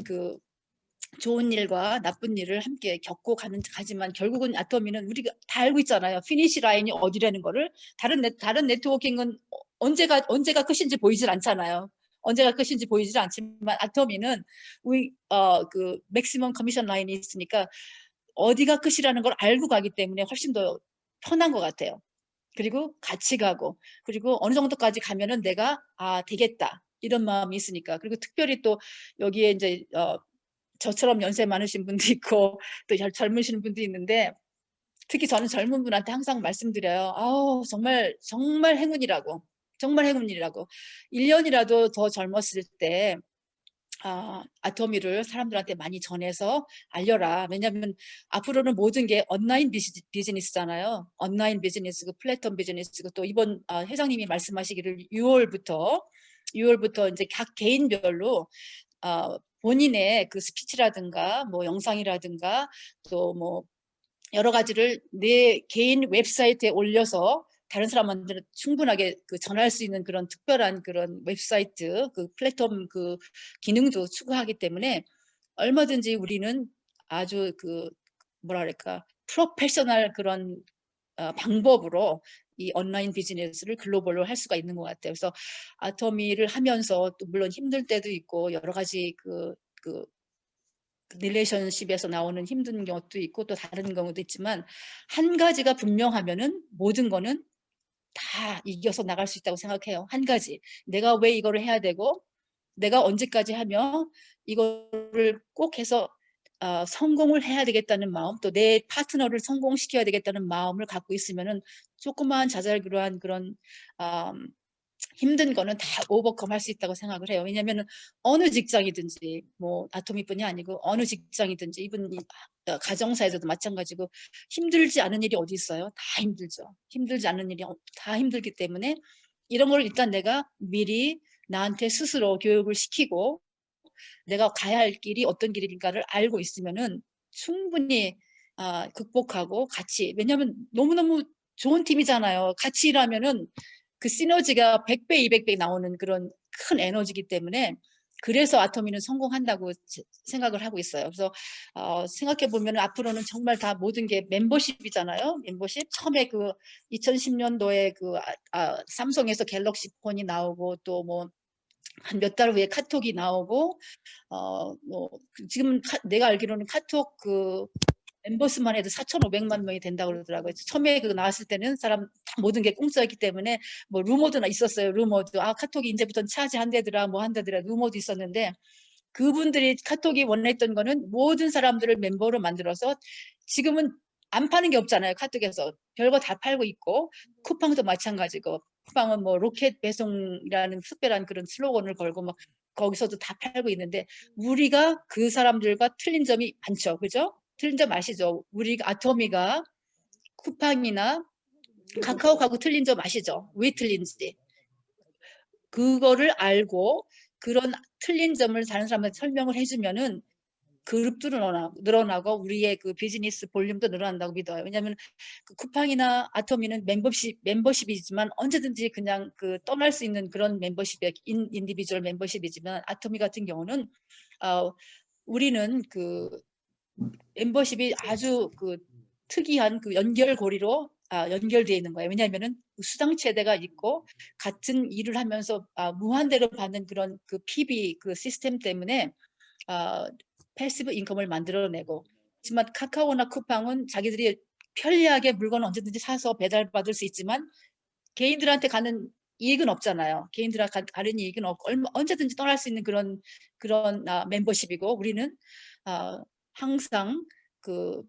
좋은 일과 나쁜 일을 함께 겪고 가지만 결국은 아토미는 우리가 다 알고 있잖아요. 피니시 라인이 어디라는 거를 다른 네트워킹은 언제가 끝인지 보이질 않잖아요. 언제가 끝인지 보이질 않지만 아토미는 그 맥시멈 커미션 라인이 있으니까 어디가 끝이라는 걸 알고 가기 때문에 훨씬 더 편한 것 같아요. 그리고 같이 가고 그리고 어느 정도까지 가면은 내가 되겠다 이런 마음이 있으니까 그리고 특별히 또 여기에 이제 저처럼 연세 많으신 분도 있고 또 젊으신 분도 있는데 특히 저는 젊은 분한테 항상 말씀드려요. 정말 행운이라고. 정말 행운이라고. 1년이라도 더 젊었을 때 아토미를 사람들한테 많이 전해서 알려라. 왜냐하면 앞으로는 모든 게 온라인 비즈니스잖아요. 온라인 비즈니스고 플랫폼 비즈니스고 또 이번 회장님이 말씀하시기를 6월부터 이제 각 개인별로 본인의 그 스피치라든가 뭐 영상이라든가 또 뭐 여러 가지를 내 개인 웹사이트에 올려서 다른 사람한테 충분하게 전할 수 있는 그런 특별한 그런 웹사이트 플랫폼 기능도 추구하기 때문에 얼마든지 우리는 아주 뭐랄까 프로페셔널 그런 방법으로 이 온라인 비즈니스를 글로벌로 할 수가 있는 것 같아요. 그래서 아토미를 하면서 또 물론 힘들 때도 있고 여러 가지 그 릴레이션십에서 나오는 힘든 것도 있고 또 다른 경우도 있지만 한 가지가 분명하면은 모든 거는 다 이겨서 나갈 수 있다고 생각해요. 한 가지. 내가 왜 이거를 해야 되고 내가 언제까지 하며 이거를 꼭 해서 성공을 해야 되겠다는 마음, 또 내 파트너를 성공시켜야 되겠다는 마음을 갖고 있으면은 조그마한 자잘그러한 그런 힘든 거는 다 오버컴 할 수 있다고 생각을 해요. 왜냐면은 어느 직장이든지 뭐 아토미뿐이 아니고 어느 직장이든지 이분 가정사에서도 마찬가지고 힘들지 않은 일이 어디 있어요? 다 힘들죠. 힘들지 않은 일이 다 힘들기 때문에 이런 걸 일단 내가 미리 나한테 스스로 교육을 시키고 내가 가야 할 길이 어떤 길인가를 알고 있으면은 충분히 극복하고 같이, 왜냐하면 너무너무 좋은 팀이잖아요. 같이 일하면은 그 시너지가 100배, 200배 나오는 그런 큰 에너지이기 때문에 그래서 아토미는 성공한다고 생각을 하고 있어요. 그래서 생각해 보면 앞으로는 정말 다 모든 게 멤버십이잖아요. 멤버십. 처음에 그 2010년도에 그 삼성에서 갤럭시 폰이 나오고 또 뭐 한 몇 달 후에 카톡이 나오고 뭐 지금 내가 알기로는 카톡 그 멤버스만 해도 4,500만 명이 된다고 그러더라고요. 처음에 그 나왔을 때는 사람 다 모든 게 공짜였기 때문에 뭐 루머도 있었어요. 루머도 카톡이 이제부터 차지한대더라 뭐 한다더라 루머도 있었는데 그분들이 카톡이 원했던 거는 모든 사람들을 멤버로 만들어서 지금은 안 파는 게 없잖아요. 카톡에서 별거 다 팔고 있고 쿠팡도 마찬가지고 쿠팡은 뭐 로켓 배송이라는 특별한 그런 슬로건을 걸고 막 거기서도 다 팔고 있는데 우리가 그 사람들과 틀린 점이 많죠. 그죠? 틀린 점 아시죠? 우리가 아토미가 쿠팡이나 카카오하고 틀린 점 아시죠? 왜 틀린지. 그거를 알고 그런 틀린 점을 다른 사람한테 설명을 해주면은 그룹도 늘어나고 우리의 그 비즈니스 볼륨도 늘어난다고 믿어요. 왜냐하면 그 쿠팡이나 아토미는 멤버십이지만 언제든지 그냥 그 떠날 수 있는 그런 멤버십이 인디비주얼 멤버십이지만 아토미 같은 경우는 우리는 그 멤버십이 아주 그 특이한 그 연결고리로 연결되어 있는 거예요. 왜냐하면은 수당체대가 있고 같은 일을 하면서 무한대로 받는 그런 그 PB 그 시스템 때문에 패시브 인컴을 만들어내고, 하지만 카카오나 쿠팡은 자기들이 편리하게 물건을 언제든지 사서 배달받을 수 있지만 개인들한테 가는 이익은 없잖아요. 개인들한테 가는 이익은 없고 언제든지 떠날 수 있는 그런 멤버십이고 우리는 항상 그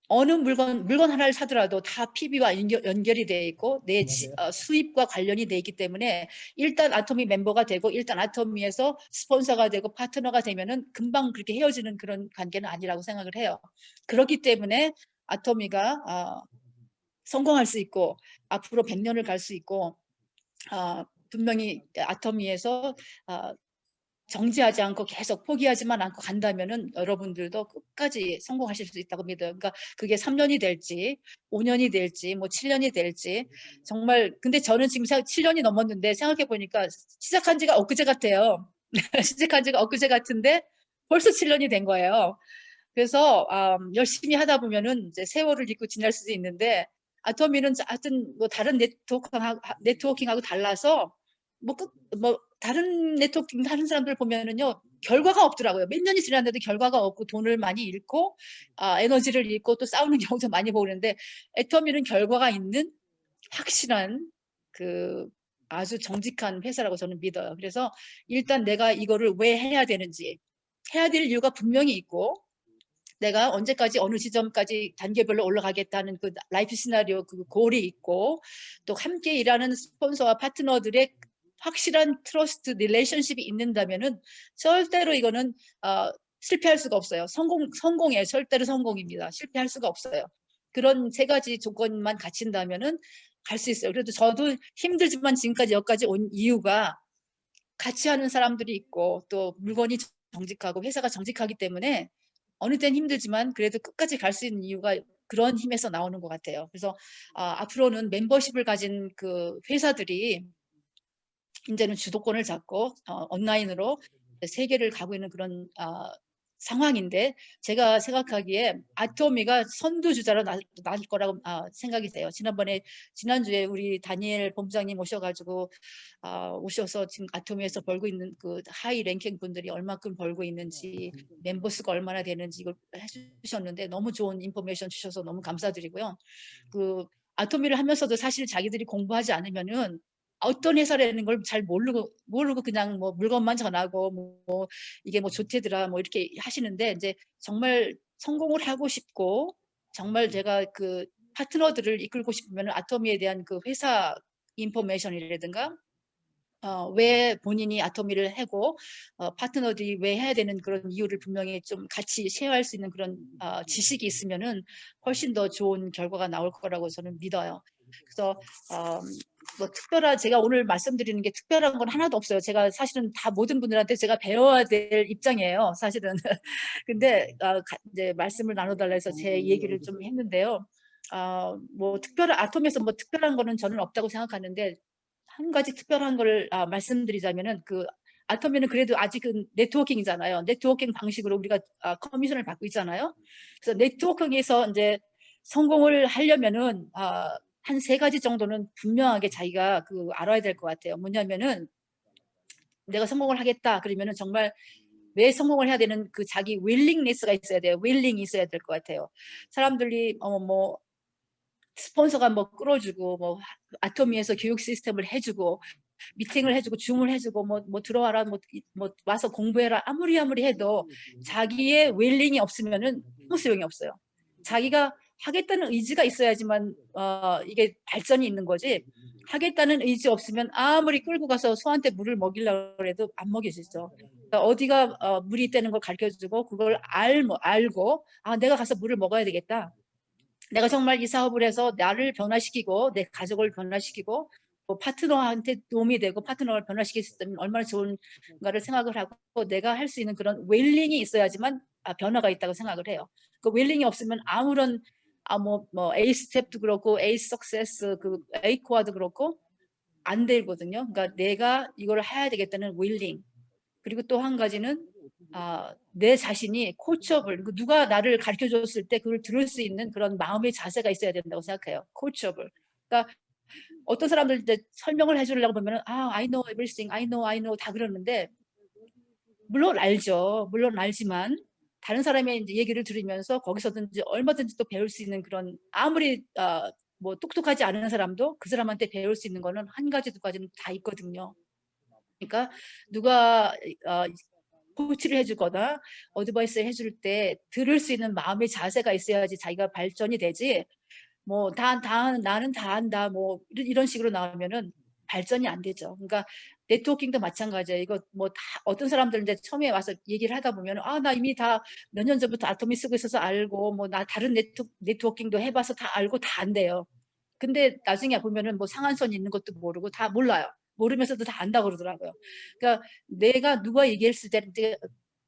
어느 물건 하나를 사더라도 다 PB와 연결이 돼 있고 내 수입과 관련이 돼 있기 때문에 일단 아토미 멤버가 되고 일단 아토미에서 스폰서가 되고 파트너가 되면은 금방 그렇게 헤어지는 그런 관계는 아니라고 생각을 해요. 그렇기 때문에 아토미가 성공할 수 있고 앞으로 100년을 갈 수 있고 분명히 아토미에서 정지하지 않고 계속 포기하지만 않고 간다면은 여러분들도 끝까지 성공하실 수 있다고 믿어요. 그러니까 그게 3년이 될지 5년이 될지 뭐 7년이 될지 정말, 근데 저는 지금 7년이 넘었는데 생각해 보니까 시작한 지가 엊그제 같아요. 시작한 지가 엊그제 같은데 벌써 7년이 된 거예요. 그래서 열심히 하다 보면은 이제 세월을 잊고 지날 수도 있는데 아토미는 하여튼 뭐 다른 네트워킹하고 달라서 뭐 다른 네트워킹 하는 사람들 보면은요 결과가 없더라고요. 몇 년이 지났는데도 결과가 없고 돈을 많이 잃고 에너지를 잃고 또 싸우는 경우도 많이 보고 그러는데 애터미는 결과가 있는 확실한 그 아주 정직한 회사라고 저는 믿어요. 그래서 일단 내가 이거를 왜 해야 되는지, 해야 될 이유가 분명히 있고 내가 언제까지 어느 지점까지 단계별로 올라가겠다는 그 라이프 시나리오 그 골이 있고 또 함께 일하는 스폰서와 파트너들의 확실한 트러스트 릴레이션십이 있는다면은 절대로 이거는 실패할 수가 없어요. 성공에 절대로 성공입니다. 실패할 수가 없어요. 그런 세 가지 조건만 갖춘다면은 갈 수 있어요. 그래도 저도 힘들지만 지금까지 여기까지 온 이유가 같이 하는 사람들이 있고 또 물건이 정직하고 회사가 정직하기 때문에 어느 땐 힘들지만 그래도 끝까지 갈 수 있는 이유가 그런 힘에서 나오는 것 같아요. 그래서 앞으로는 멤버십을 가진 그 회사들이 이제는 주도권을 잡고 온라인으로 세계를 가고 있는 그런 상황인데 제가 생각하기에 아토미가 선두주자로 날 거라고 생각이 돼요. 지난주에 우리 다니엘 본부장님 오셔가지고 오셔서 지금 아토미에서 벌고 있는 그 하이 랭킹 분들이 얼마큼 벌고 있는지 멤버 수가 얼마나 되는지 이걸 해주셨는데 너무 좋은 인포메이션 주셔서 너무 감사드리고요. 그 아토미를 하면서도 사실 자기들이 공부하지 않으면은 어떤 회사라는 걸 잘 모르고 그냥 뭐 물건만 전하고 뭐 이게 뭐 좋대더라 뭐 이렇게 하시는데 이제 정말 성공을 하고 싶고 정말 제가 그 파트너들을 이끌고 싶으면 아토미에 대한 그 회사 인포메이션이라든가 왜 본인이 아토미를 하고 파트너들이 왜 해야 되는 그런 이유를 분명히 좀 같이 쉐어할 수 있는 그런 지식이 있으면은 훨씬 더 좋은 결과가 나올 거라고 저는 믿어요. 그래서 뭐 제가 오늘 말씀드리는 게 특별한 건 하나도 없어요. 제가 사실은 다 모든 분들한테 제가 배워야 될 입장이에요. 사실은. 근데 이제 말씀을 나눠달라 해서 제 얘기를 좀 했는데요. 뭐 아토미에서 뭐 특별한 거는 저는 없다고 생각하는데 한 가지 특별한 걸 말씀드리자면은 그 아토미는 그래도 아직은 네트워킹이잖아요. 네트워킹 방식으로 우리가 커미션을 받고 있잖아요. 그래서 네트워킹에서 이제 성공을 하려면은 한 3가지 정도는 분명하게 자기가 알아야 될 것 같아요. 뭐냐면은 내가 성공을 하겠다 그러면은 정말 왜 성공을 해야 되는 그 자기 윌링리스가 있어야 돼요. 윌링이 있어야 될 것 같아요. 사람들이 뭐 스폰서가 뭐 끌어주고 뭐 아토미에서 교육 시스템을 해주고 미팅을 해주고 줌을 해주고 뭐 들어와라 뭐 와서 공부해라 아무리 해도 자기의 윌링이 없으면은 아무 소용이 없어요. 자기가 하겠다는 의지가 있어야지만 이게 발전이 있는 거지. 하겠다는 의지 없으면 아무리 끌고 가서 소한테 물을 먹이려고 해도 안 먹여지죠. 그러니까 어디가 물이 있다는 걸 가르쳐주고 그걸 알고 내가 가서 물을 먹어야 되겠다. 내가 정말 이 사업을 해서 나를 변화시키고 내 가족을 변화시키고 뭐 파트너한테 도움이 되고 파트너를 변화시킬 수 있다면 얼마나 좋은가를 생각을 하고 내가 할 수 있는 그런 웰링이 있어야지만 변화가 있다고 생각을 해요. 그 웰링이 없으면 아무런 뭐 A 스텝도 그렇고 A 석세스 그 A 코어도 그렇고 안 되거든요. 그러니까 내가 이걸 해야 되겠다는 웰링. 그리고 또 한 가지는 내 자신이 코처블 누가 나를 가르쳐 줬을 때 그걸 들을 수 있는 그런 마음의 자세가 있어야 된다고 생각해요. 코처블. 그러니까 어떤 사람들 이제 설명을 해주려고 보면은 I know everything, I know 다 그러는데 물론 알죠. 물론 알지만 다른 사람의 이제 얘기를 들으면서 거기서든지 얼마든지 또 배울 수 있는 그런 아무리 뭐 똑똑하지 않은 사람도 그 사람한테 배울 수 있는 거는 한 가지 두 가지는 다 있거든요. 그러니까 누가 코치를 해주거나 어드바이스를 해줄 때 들을 수 있는 마음의 자세가 있어야지 자기가 발전이 되지. 뭐 나는 다 안다 뭐 이런 식으로 나오면은 발전이 안 되죠. 그러니까 네트워킹도 마찬가지예요. 이거 뭐 다 어떤 사람들은 이제 처음에 와서 얘기를 하다 보면 나 이미 다 몇 년 전부터 아토미 쓰고 있어서 알고 뭐 나 다른 네트워킹도 해봐서 다 알고 다 안 돼요. 근데 나중에 보면은 뭐 상한선 있는 것도 모르고 다 몰라요. 모르면서도 다 안다고 그러더라고요. 그러니까 내가 누가 얘기했을 때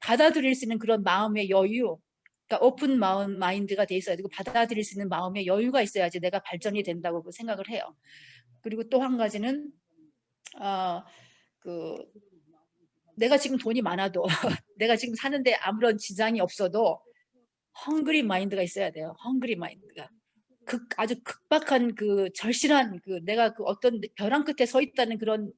받아들일 수 있는 그런 마음의 여유, 그러니까 오픈 마인드가 돼 있어야 되고 받아들일 수 있는 마음의 여유가 있어야지 내가 발전이 된다고 생각을 해요. 그리고 또 한 가지는 내가 지금 돈이 많아도 내가 지금 사는데 아무런 지장이 없어도 헝그리 마인드가 있어야 돼요. 헝그리 마인드가. 아주 극박한 절실한 내가 어떤 벼랑 끝에 서 있다는 그런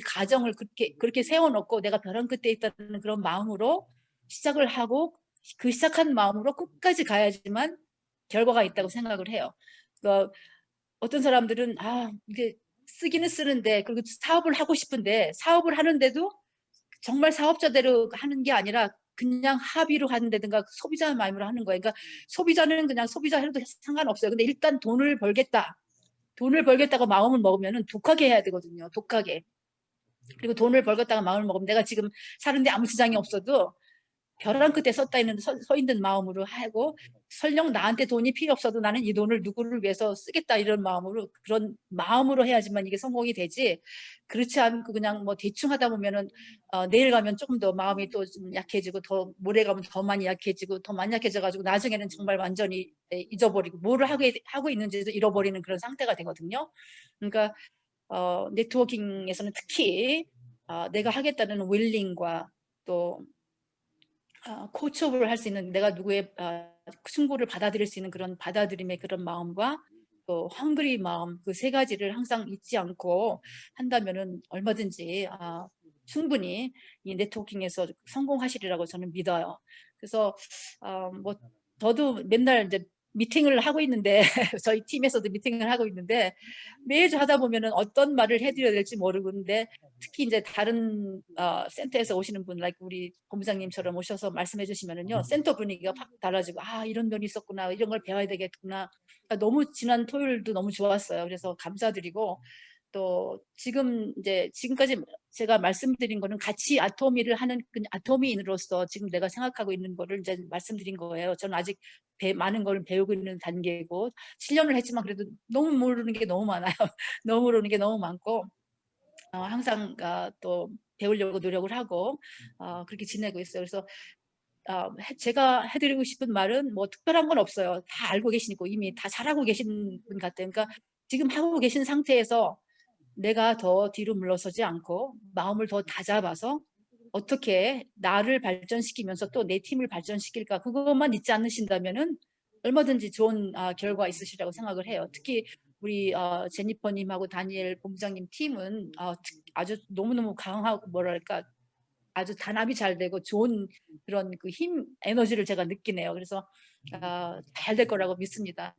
가정을 그렇게 세워놓고 내가 벼랑 끝에 있다는 그런 마음으로 시작을 하고 그 시작한 마음으로 끝까지 가야지만 결과가 있다고 생각을 해요. 그러니까 어떤 사람들은 이게 쓰기는 쓰는데 그리고 사업을 하고 싶은데 사업을 하는데도 정말 사업자대로 하는 게 아니라 그냥 합의로 하는데든가 소비자 마음으로 하는 거예요. 그러니까 소비자는 그냥 소비자 해도 상관없어요. 근데 일단 돈을 벌겠다. 돈을 벌겠다고 마음을 먹으면 독하게 해야 되거든요. 독하게. 그리고 돈을 벌겠다고 마음을 먹으면 내가 지금 사는데 아무 지장이 없어도 벼랑 끝에 서 있는 마음으로 하고 설령 나한테 돈이 필요 없어도 나는 이 돈을 누구를 위해서 쓰겠다 이런 마음으로 그런 마음으로 해야지만 이게 성공이 되지 그렇지 않고 그냥 뭐 대충 하다 보면은 내일 가면 조금 더 마음이 또 좀 약해지고 더 모레 가면 더 많이 약해지고 더 많이 약해져 가지고 나중에는 정말 완전히 잊어버리고 뭐를 하고 있는지도 잃어버리는 그런 상태가 되거든요. 그러니까 네트워킹에서는 특히 내가 하겠다는 윌링과 또 코치업을 할 수 있는 내가 누구의 충고를 받아들일 수 있는 그런 받아들임의 그런 마음과 또 헝그리 마음 그 세 가지를 항상 잊지 않고 한다면은 얼마든지 충분히 이 네트워킹에서 성공하시리라고 저는 믿어요. 그래서 뭐 저도 맨날 이제 미팅을 하고 있는데 저희 팀에서도 미팅을 하고 있는데 매주 하다 보면은 어떤 말을 해드려야 될지 모르는데 특히 이제 다른 센터에서 오시는 분, like 우리 본부장님처럼 오셔서 말씀해 주시면은요, 센터 분위기가 확 달라지고, 이런 면이 있었구나, 이런 걸 배워야 되겠구나. 그러니까 너무 지난 토요일도 너무 좋았어요. 그래서 감사드리고, 또 지금 이제 지금까지 제가 말씀드린 거는 같이 아토미를 하는 아토미인으로서 지금 내가 생각하고 있는 거를 이제 말씀드린 거예요. 저는 아직 많은 걸 배우고 있는 단계고 7년을 했지만 그래도 너무 모르는 게 너무 많아요. 너무 모르는 게 너무 많고 항상 또 배우려고 노력을 하고 그렇게 지내고 있어요. 그래서 제가 해드리고 싶은 말은 뭐 특별한 건 없어요. 다 알고 계시고 이미 다 잘하고 계신 분 같아요. 그러니까 지금 하고 계신 상태에서 내가 더 뒤로 물러서지 않고 마음을 더 다잡아서 어떻게 나를 발전시키면서 또 내 팀을 발전시킬까 그것만 잊지 않으신다면은 얼마든지 좋은 결과 있으시라고 생각을 해요. 특히 우리 제니퍼님하고 다니엘 본부장님 팀은 아주 너무너무 강하고 뭐랄까 아주 단합이 잘 되고 좋은 그런 그 힘, 에너지를 제가 느끼네요. 그래서 잘 될 거라고 믿습니다.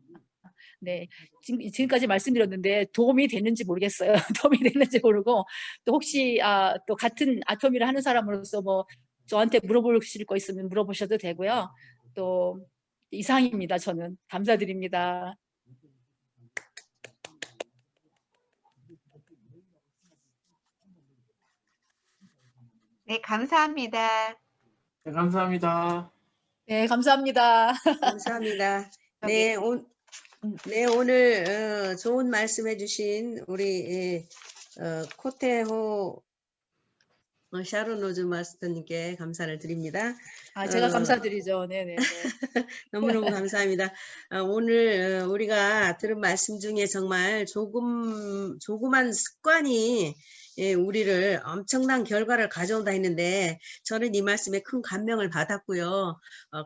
네, 지금까지 말씀드렸는데 도움이 됐는지 모르겠어요. 도움이 됐는지 모르고 또 혹시 또 같은 아토미를 하는 사람으로서 뭐 저한테 물어보실 거 있으면 물어보셔도 되고요. 또 이상입니다. 저는 감사드립니다. 네, 감사합니다. 네, 감사합니다. 네, 감사합니다. 감사합니다. 네, 오늘 좋은 말씀해 주신 우리 코테호 샤론 로즈 마스터님께 감사를 드립니다. 제가 감사드리죠. 네네. 너무너무 감사합니다. 오늘 우리가 들은 말씀 중에 정말 조그만 습관이 우리를 엄청난 결과를 가져온다 했는데 저는 이 말씀에 큰 감명을 받았고요.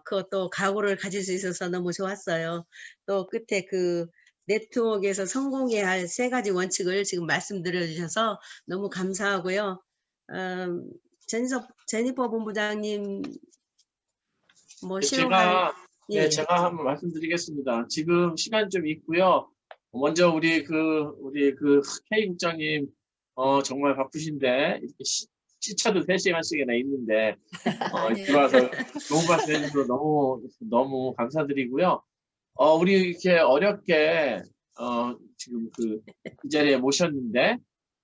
그것도 각오를 가질 수 있어서 너무 좋았어요. 또 끝에 그 네트워크에서 성공해야 할 세 가지 원칙을 지금 말씀드려 주셔서 너무 감사하고요. 제니퍼 본부장님 뭐 제가 예. 제가 한번 말씀드리겠습니다. 지금 시간 좀 있고요. 먼저 우리 K 국장님 정말 바쁘신데 이렇게 시차도 3시간씩이나 있는데 들어와서 좋은 말씀 해주셔서 너무 감사드리고요. 우리 이렇게 어렵게 지금 이 자리에 모셨는데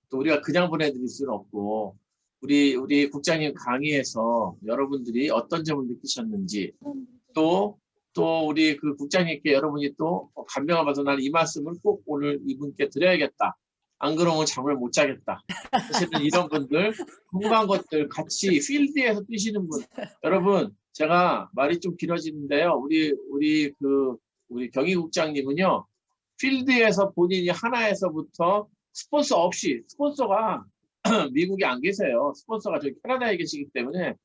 또 우리가 그냥 보내드릴 수는 없고 우리 국장님 강의에서 여러분들이 어떤 점을 느끼셨는지 또 우리 국장님께 여러분이 또 감명을 받아서 나는 이 말씀을 꼭 오늘 이분께 드려야겠다. 안 그러면 잠을 못 자겠다. 사실은 이런 분들 궁금한 것들 같이 필드에서 뛰시는 분 여러분 제가 말이 좀 길어지는데요. 우리 경희국장님은요. 필드에서 본인이 하나에서부터 스폰서 없이 스폰서가 미국에 안 계세요. 스폰서가 저기 캐나다에 계시기 때문에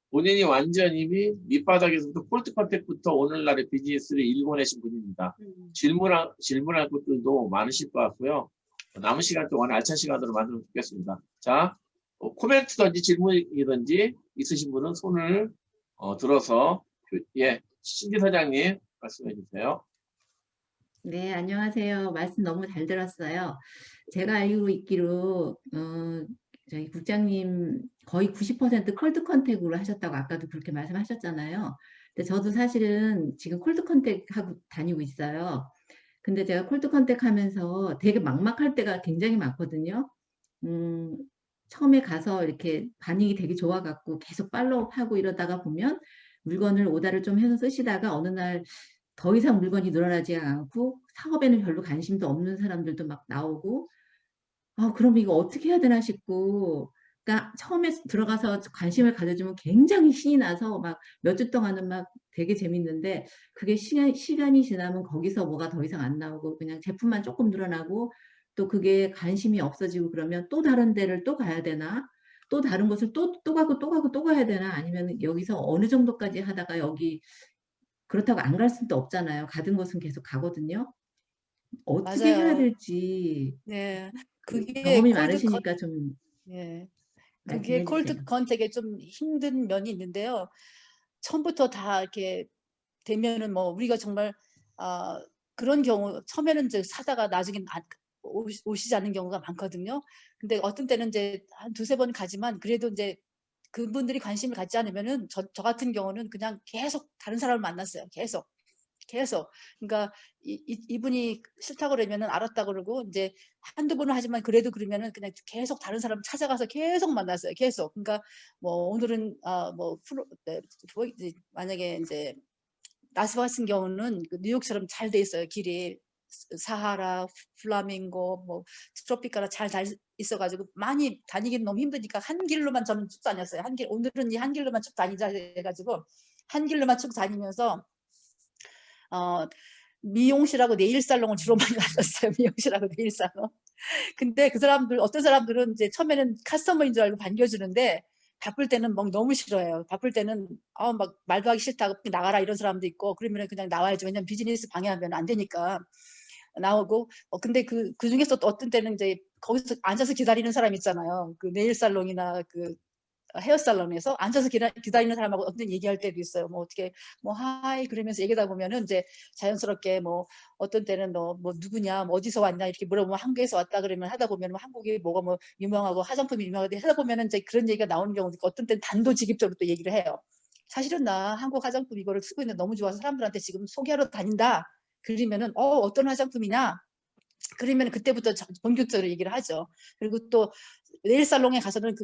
본인이 완전히 밑바닥에서부터 콜드 컨택부터 오늘날의 비즈니스를 일궈내신 분입니다. 질문할 것들도 많으실 것 같고요. 남은 시간 동안 알찬 시간으로 만들어 주겠습니다. 자, 코멘트든지 질문이든지 있으신 분은 손을 들어서 신지 사장님 말씀해 주세요. 네, 안녕하세요. 말씀 너무 잘 들었어요. 제가 알고 있기로 저희 국장님 거의 90% 콜드 컨택으로 하셨다고 아까도 그렇게 말씀하셨잖아요. 근데 저도 사실은 지금 콜드 컨택 하고 다니고 있어요. 근데 제가 콜드 컨택 하면서 되게 막막할 때가 굉장히 많거든요. 처음에 가서 이렇게 반응이 되게 좋아갖고 계속 팔로우하고 이러다가 보면 물건을 오다를 좀 해서 쓰시다가 어느 날 더 이상 물건이 늘어나지 않고 사업에는 별로 관심도 없는 사람들도 막 나오고 그럼 이거 어떻게 해야 되나 싶고 그러니까 처음에 들어가서 관심을 가져주면 굉장히 신이 나서 막 몇 주 동안은 막 되게 재밌는데 그게 시간이 지나면 거기서 뭐가 더 이상 안 나오고 그냥 제품만 조금 늘어나고 또 그게 관심이 없어지고 그러면 또 다른 데를 또 가야 되나 또 다른 곳을 또 가고 또 가고 또 가야 되나? 아니면 여기서 어느 정도까지 하다가 여기 그렇다고 안 갈 수도 없잖아요. 가던 곳은 계속 가거든요. 어떻게 해야 맞아요. 될지 네. 그 그게 경험이 콜드 컨 많으시니까 좀 예. 그게 말씀해 주세요. 콜드 컨택에 좀 힘든 면이 있는데요. 처음부터 다 이렇게 되면은 뭐 우리가 정말 그런 경우 처음에는 이제 사다가 나중에 오시지 않는 경우가 많거든요. 근데 어떤 때는 이제 한 두세 번 가지만 그래도 이제 그분들이 관심을 갖지 않으면은 저 같은 경우는 그냥 계속 다른 사람을 만났어요. 계속. 그러니까 이분이 싫다고 그러면은 알았다 그러고 이제 한두 번은 하지만 그래도 그러면은 그냥 계속 다른 사람 찾아가서 계속 만났어요. 계속. 그러니까 뭐 오늘은 뭐 만약에 이제 라스 같은 경우는 그 뉴욕처럼 잘 돼 있어요. 길이 사하라, 플라밍고, 뭐 트로피카라 잘 있어가지고 많이 다니기는 너무 힘드니까 한 길로만 저는 쭉 다녔어요. 오늘은 이 한 길로만 쭉 다니자 해가지고 한 길로만 쭉 다니면서 미용실하고 네일 살롱을 주로 많이 다녔어요. 미용실하고 네일 살롱. 근데 그 사람들 어떤 사람들은 이제 처음에는 카스터머인 줄 알고 반겨주는데 바쁠 때는 막 너무 싫어해요. 바쁠 때는 막 말도 하기 싫다고 나가라 이런 사람도 있고 그러면 그냥 나와야지. 왜냐면 비즈니스 방해하면 안 되니까 나오고 근데 그 중에서 또 어떤 때는 이제 거기서 앉아서 기다리는 사람 있잖아요. 그 네일 살롱이나 그 헤어살론에서 앉아서 기다리는 사람하고 어떤 얘기할 때도 있어요. 뭐 어떻게 뭐 하이 그러면서 얘기하다 보면은 이제 자연스럽게 뭐 어떤 때는 너 뭐 누구냐, 뭐 어디서 왔냐 이렇게 물어보면 한국에서 왔다 그러면 하다 보면 뭐 한국이 뭐가 뭐 유명하고 화장품이 유명하다 하다 보면은 이제 그런 얘기가 나오는 경우도 있고 어떤 때는 단도직입적으로 또 얘기를 해요. 사실은 나 한국 화장품 이거를 쓰고 있는데 너무 좋아서 사람들한테 지금 소개하러 다닌다. 그러면은 어떤 화장품이냐? 그러면 그때부터 본격적으로 얘기를 하죠. 그리고 또 네일 살롱에 가서는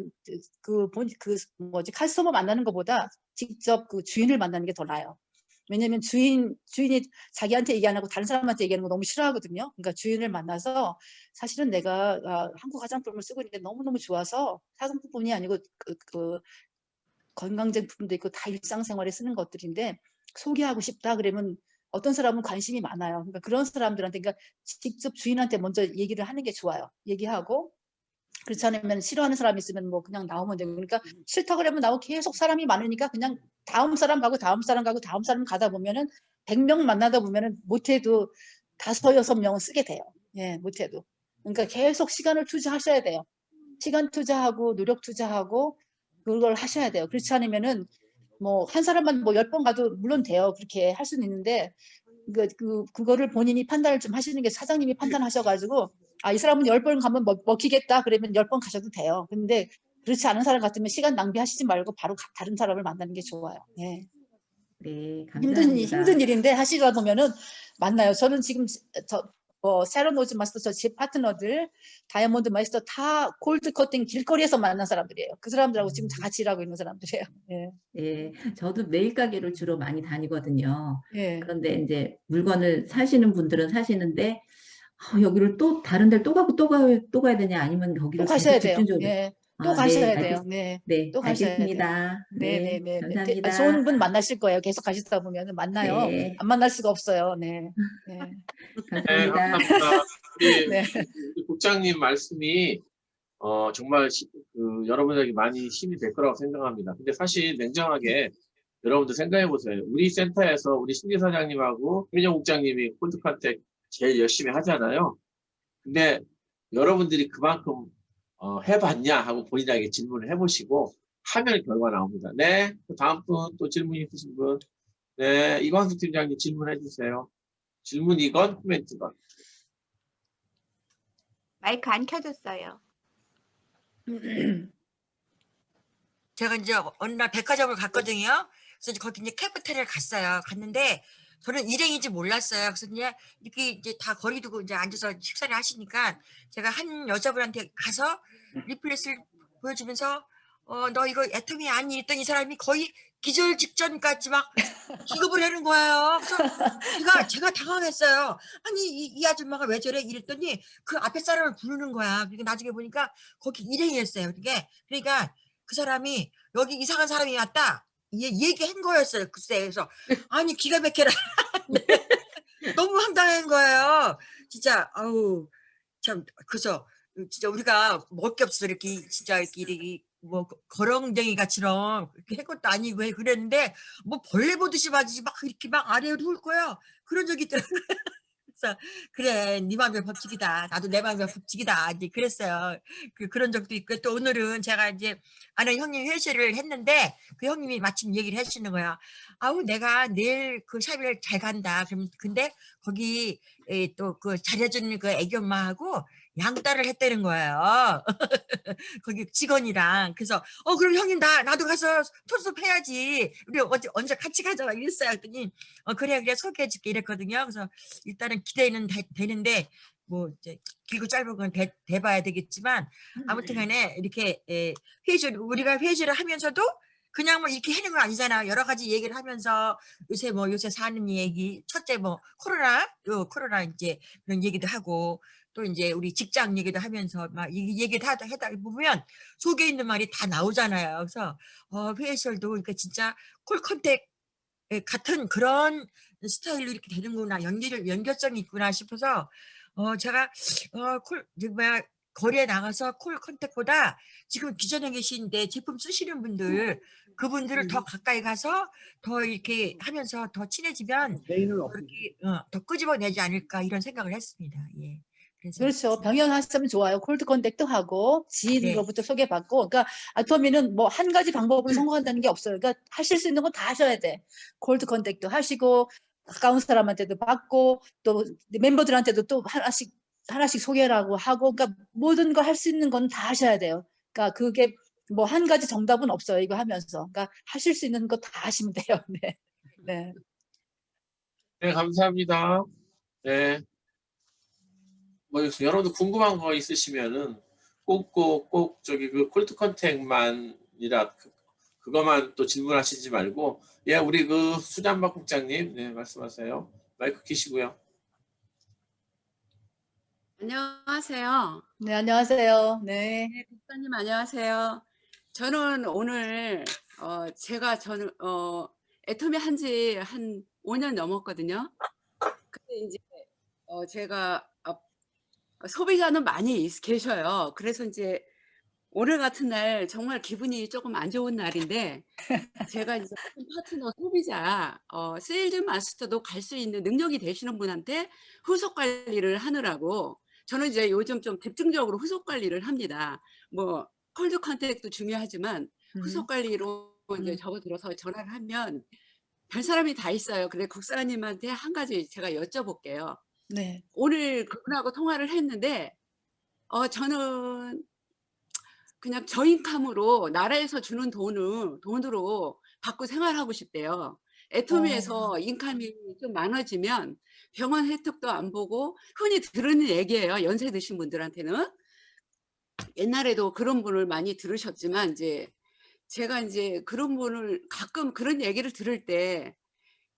카스터머 만나는 것보다 직접 그 주인을 만나는 게 더 나아요. 왜냐면 주인이 자기한테 얘기 안 하고 다른 사람한테 얘기하는 거 너무 싫어하거든요. 그러니까 주인을 만나서 사실은 내가 한국 화장품을 쓰고 있는데 너무너무 좋아서 화장품뿐이 아니고 건강제품도 있고 다 일상생활에 쓰는 것들인데 소개하고 싶다 그러면 어떤 사람은 관심이 많아요. 그러니까 그런 사람들한테 그러니까 직접 주인한테 먼저 얘기를 하는 게 좋아요. 얘기하고 그렇지 않으면 싫어하는 사람이 있으면 뭐 그냥 나오면 되고 그러니까 싫다 그러면 나오고 계속 사람이 많으니까 그냥 다음 사람 가고 다음 사람 가고 다음 사람 가다 보면은 100명 만나다 보면은 못해도 5, 6명은 쓰게 돼요. 예, 못해도. 그러니까 계속 시간을 투자하셔야 돼요. 시간 투자하고 노력 투자하고 그걸 하셔야 돼요. 그렇지 않으면은 뭐 한 사람만 뭐 10번 가도 물론 돼요. 그렇게 할 수는 있는데 그거를 본인이 판단을 좀 하시는 게 사장님이 판단하셔가지고 이 사람은 10번 가면 먹히겠다 그러면 10번 가셔도 돼요. 근데 그렇지 않은 사람 같으면 시간 낭비하시지 말고 바로 다른 사람을 만나는 게 좋아요. 네. 네, 힘든 감사합니다. 일인데 하시다 보면은 만나요. 저는 지금 샤론 로즈 마스터 제 파트너들 다이아몬드 마스터 다 골드 커팅 길거리에서 만난 사람들이에요. 그 사람들하고 지금 같이 일하고 있는 사람들이에요. 예. 네, 저도 네일 가게를 주로 많이 다니거든요. 예. 그런데 이제 물건을 사시는 분들은 사시는데 여기를 또 다른 데를 또 가야 되냐 아니면 또 거기를 계속 가셔야 돼요. 집중적으로 예. 또 네, 가셔야 돼요. 네. 네, 또 가셔야 돼요. 알겠습니다. 네, 네네네. 감사합니다. 좋은 분 만나실 거예요. 계속 가시다 보면 만나요. 네, 안 만날 수가 없어요. 네. 네. 네, 감사합니다. 감사합니다. 네. 우리 국장님 말씀이 정말 여러분에게 많이 힘이 될 거라고 생각합니다. 근데 사실 냉정하게 여러분들 생각해 보세요. 우리 센터에서 우리 신기사장님하고 김민정 국장님이 콜드컨택 제일 열심히 하잖아요. 근데 여러분들이 그만큼 해봤냐 하고 본인에게 질문을 해보시고 하면 결과 나옵니다. 네, 다음 분 또 질문 있으신 분. 네, 이광수 팀장님 질문해 주세요. 질문이건 코멘트건. 마이크 안 켜졌어요. 제가 이제 어느 날 백화점을 갔거든요. 그래서 이제 거기 이제 캐피테리아를 갔어요. 갔는데 저는 일행인지 몰랐어요. 그래서 그냥 이렇게 이제 다 거리 두고 이제 앉아서 식사를 하시니까 제가 한 여자분한테 가서 리플렛을 보여주면서 너 이거 애터미 아니? 했더니 이 사람이 거의 기절 직전까지 막 기겁을 하는 거예요. 그래서 제가 당황했어요. 아니 이 아줌마가 왜 저래? 이랬더니 그 앞에 사람을 부르는 거야. 그리고 나중에 보니까 거기 일행이었어요. 그러니까 그 사람이 여기 이상한 사람이 왔다 얘기한 거였어요. 글쎄. 그래서 아니 기가 막혀라. 너무 황당한 거예요. 진짜 아우 참. 그래서 진짜 우리가 먹을 게 없어 이렇게 진짜 이렇게 뭐 거렁댕이 같이럼 이렇게 할 것도 아니고 그랬는데 뭐 벌레 보듯이 맞지 막 이렇게 막 아래로 훑 거야. 그런 적이 있더라고요. 그래서 그래 네 맘의 법칙이다. 나도 내 맘의 법칙이다. 이제 그랬어요. 그런 적도 있고 또 오늘은 제가 이제 아는 형님 회식을 했는데 그 형님이 마침 얘기를 하시는 거야. 아우 내가 내일 그 샵을 잘 간다. 그럼 근데 거기 또 그 잘해주는 그 애기 엄마하고 양따를 했다는 거예요. 거기 직원이랑. 그래서 그럼 형님 나도 가서 토스해야지. 우리 언제 같이 가자 이랬어요. 그랬더니 그래 소개해줄게 이랬거든요. 그래서 일단은 기대는 되는데 뭐 이제 길고 짧은 건 돼봐야 되겠지만 아무튼간에 이렇게 우리가 회의를 하면서도 그냥 뭐 이렇게 하는 건 아니잖아. 여러 가지 얘기를 하면서 요새 사는 얘기 첫째 뭐 코로나 이제 그런 얘기도 하고 또 이제 우리 직장 얘기도 하면서 막 얘기도 하다 보면 속에 있는 말이 다 나오잖아요. 그래서 회의설도 그러니까 진짜 콜 컨택 같은 그런 스타일로 이렇게 되는구나. 연결성이 있구나 싶어서 제가 거리에 나가서 콜 컨택보다 지금 기존에 계신데 제품 쓰시는 분들 그분들을 더 가까이 가서 더 이렇게 하면서 더 친해지면 이렇게 더 끄집어내지 않을까 이런 생각을 했습니다. 예. 그래서 그렇죠. 병행하시면 좋아요. 콜드 컨택도 하고 지인으로부터 네. 소개받고. 그러니까 아토미는 뭐 한 가지 방법으로 성공한다는 게 없어요. 그러니까 하실 수 있는 건 다 하셔야 돼. 콜드 컨택도 하시고 가까운 사람한테도 받고 또 멤버들한테도 또 하나씩 소개라고 하고 그러니까 모든 거 할 수 있는 건 다 하셔야 돼요. 그러니까 그게 뭐 한 가지 정답은 없어요. 이거 하면서. 그러니까 하실 수 있는 거 다 하시면 돼요. 네. 네. 네, 감사합니다. 네. 뭐 여러분들 궁금한 거 있으시면은 꼭 저기 그 콜드 컨택만이라 그거만 또 질문하시지 말고 우리 그 수잔박 국장님 네 말씀하세요. 마이크 켜시고요. 안녕하세요. 네, 안녕하세요. 네. 네, 국장님 안녕하세요. 저는 오늘 저는 애터미 한지 한 5년 넘었거든요. 근데 이제 제가 소비자는 많이 계셔요. 그래서 이제 오늘 같은 날 정말 기분이 조금 안 좋은 날인데 제가 이제 파트너 소비자 세일즈 마스터도 갈 수 있는 능력이 되시는 분한테 후속 관리를 하느라고 저는 이제 요즘 좀 집중적으로 후속 관리를 합니다. 뭐 콜드 컨택도 중요하지만 후속 관리로 이제 접어들어서 전화를 하면 별 사람이 다 있어요. 그래 국장님한테 한 가지 제가 여쭤볼게요. 네. 오늘 그분하고 통화를 했는데 저는 그냥 저인감으로 나라에서 주는 돈으로 받고 생활하고 싶대요. 애터미에서 인감이 좀 많아지면 병원 혜택도 안 보고 흔히 들은 얘기예요. 연세 드신 분들한테는. 옛날에도 그런 분을 많이 들으셨지만 이제 제가 이제 그런 분을 가끔 그런 얘기를 들을 때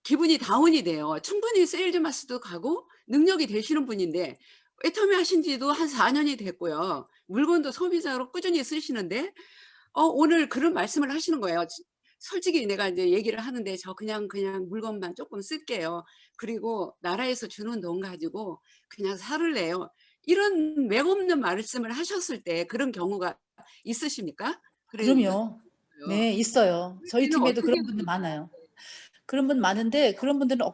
기분이 다운이 돼요. 충분히 세일즈 마스도 가고 능력이 되시는 분인데 애터미 하신 지도 한 4년이 됐고요. 물건도 소비자로 꾸준히 쓰시는데 오늘 그런 말씀을 하시는 거예요. 솔직히 내가 이제 얘기를 하는데 저 그냥 물건만 조금 쓸게요. 그리고 나라에서 주는 돈 가지고 그냥 살을래요. 이런 맥없는 말씀을 하셨을 때 그런 경우가 있으십니까? 그럼요. 네, 있어요. 저희 그때는 팀에도 어떻게 그런 분들 많아요. 그런 분 많은데 그런 분들은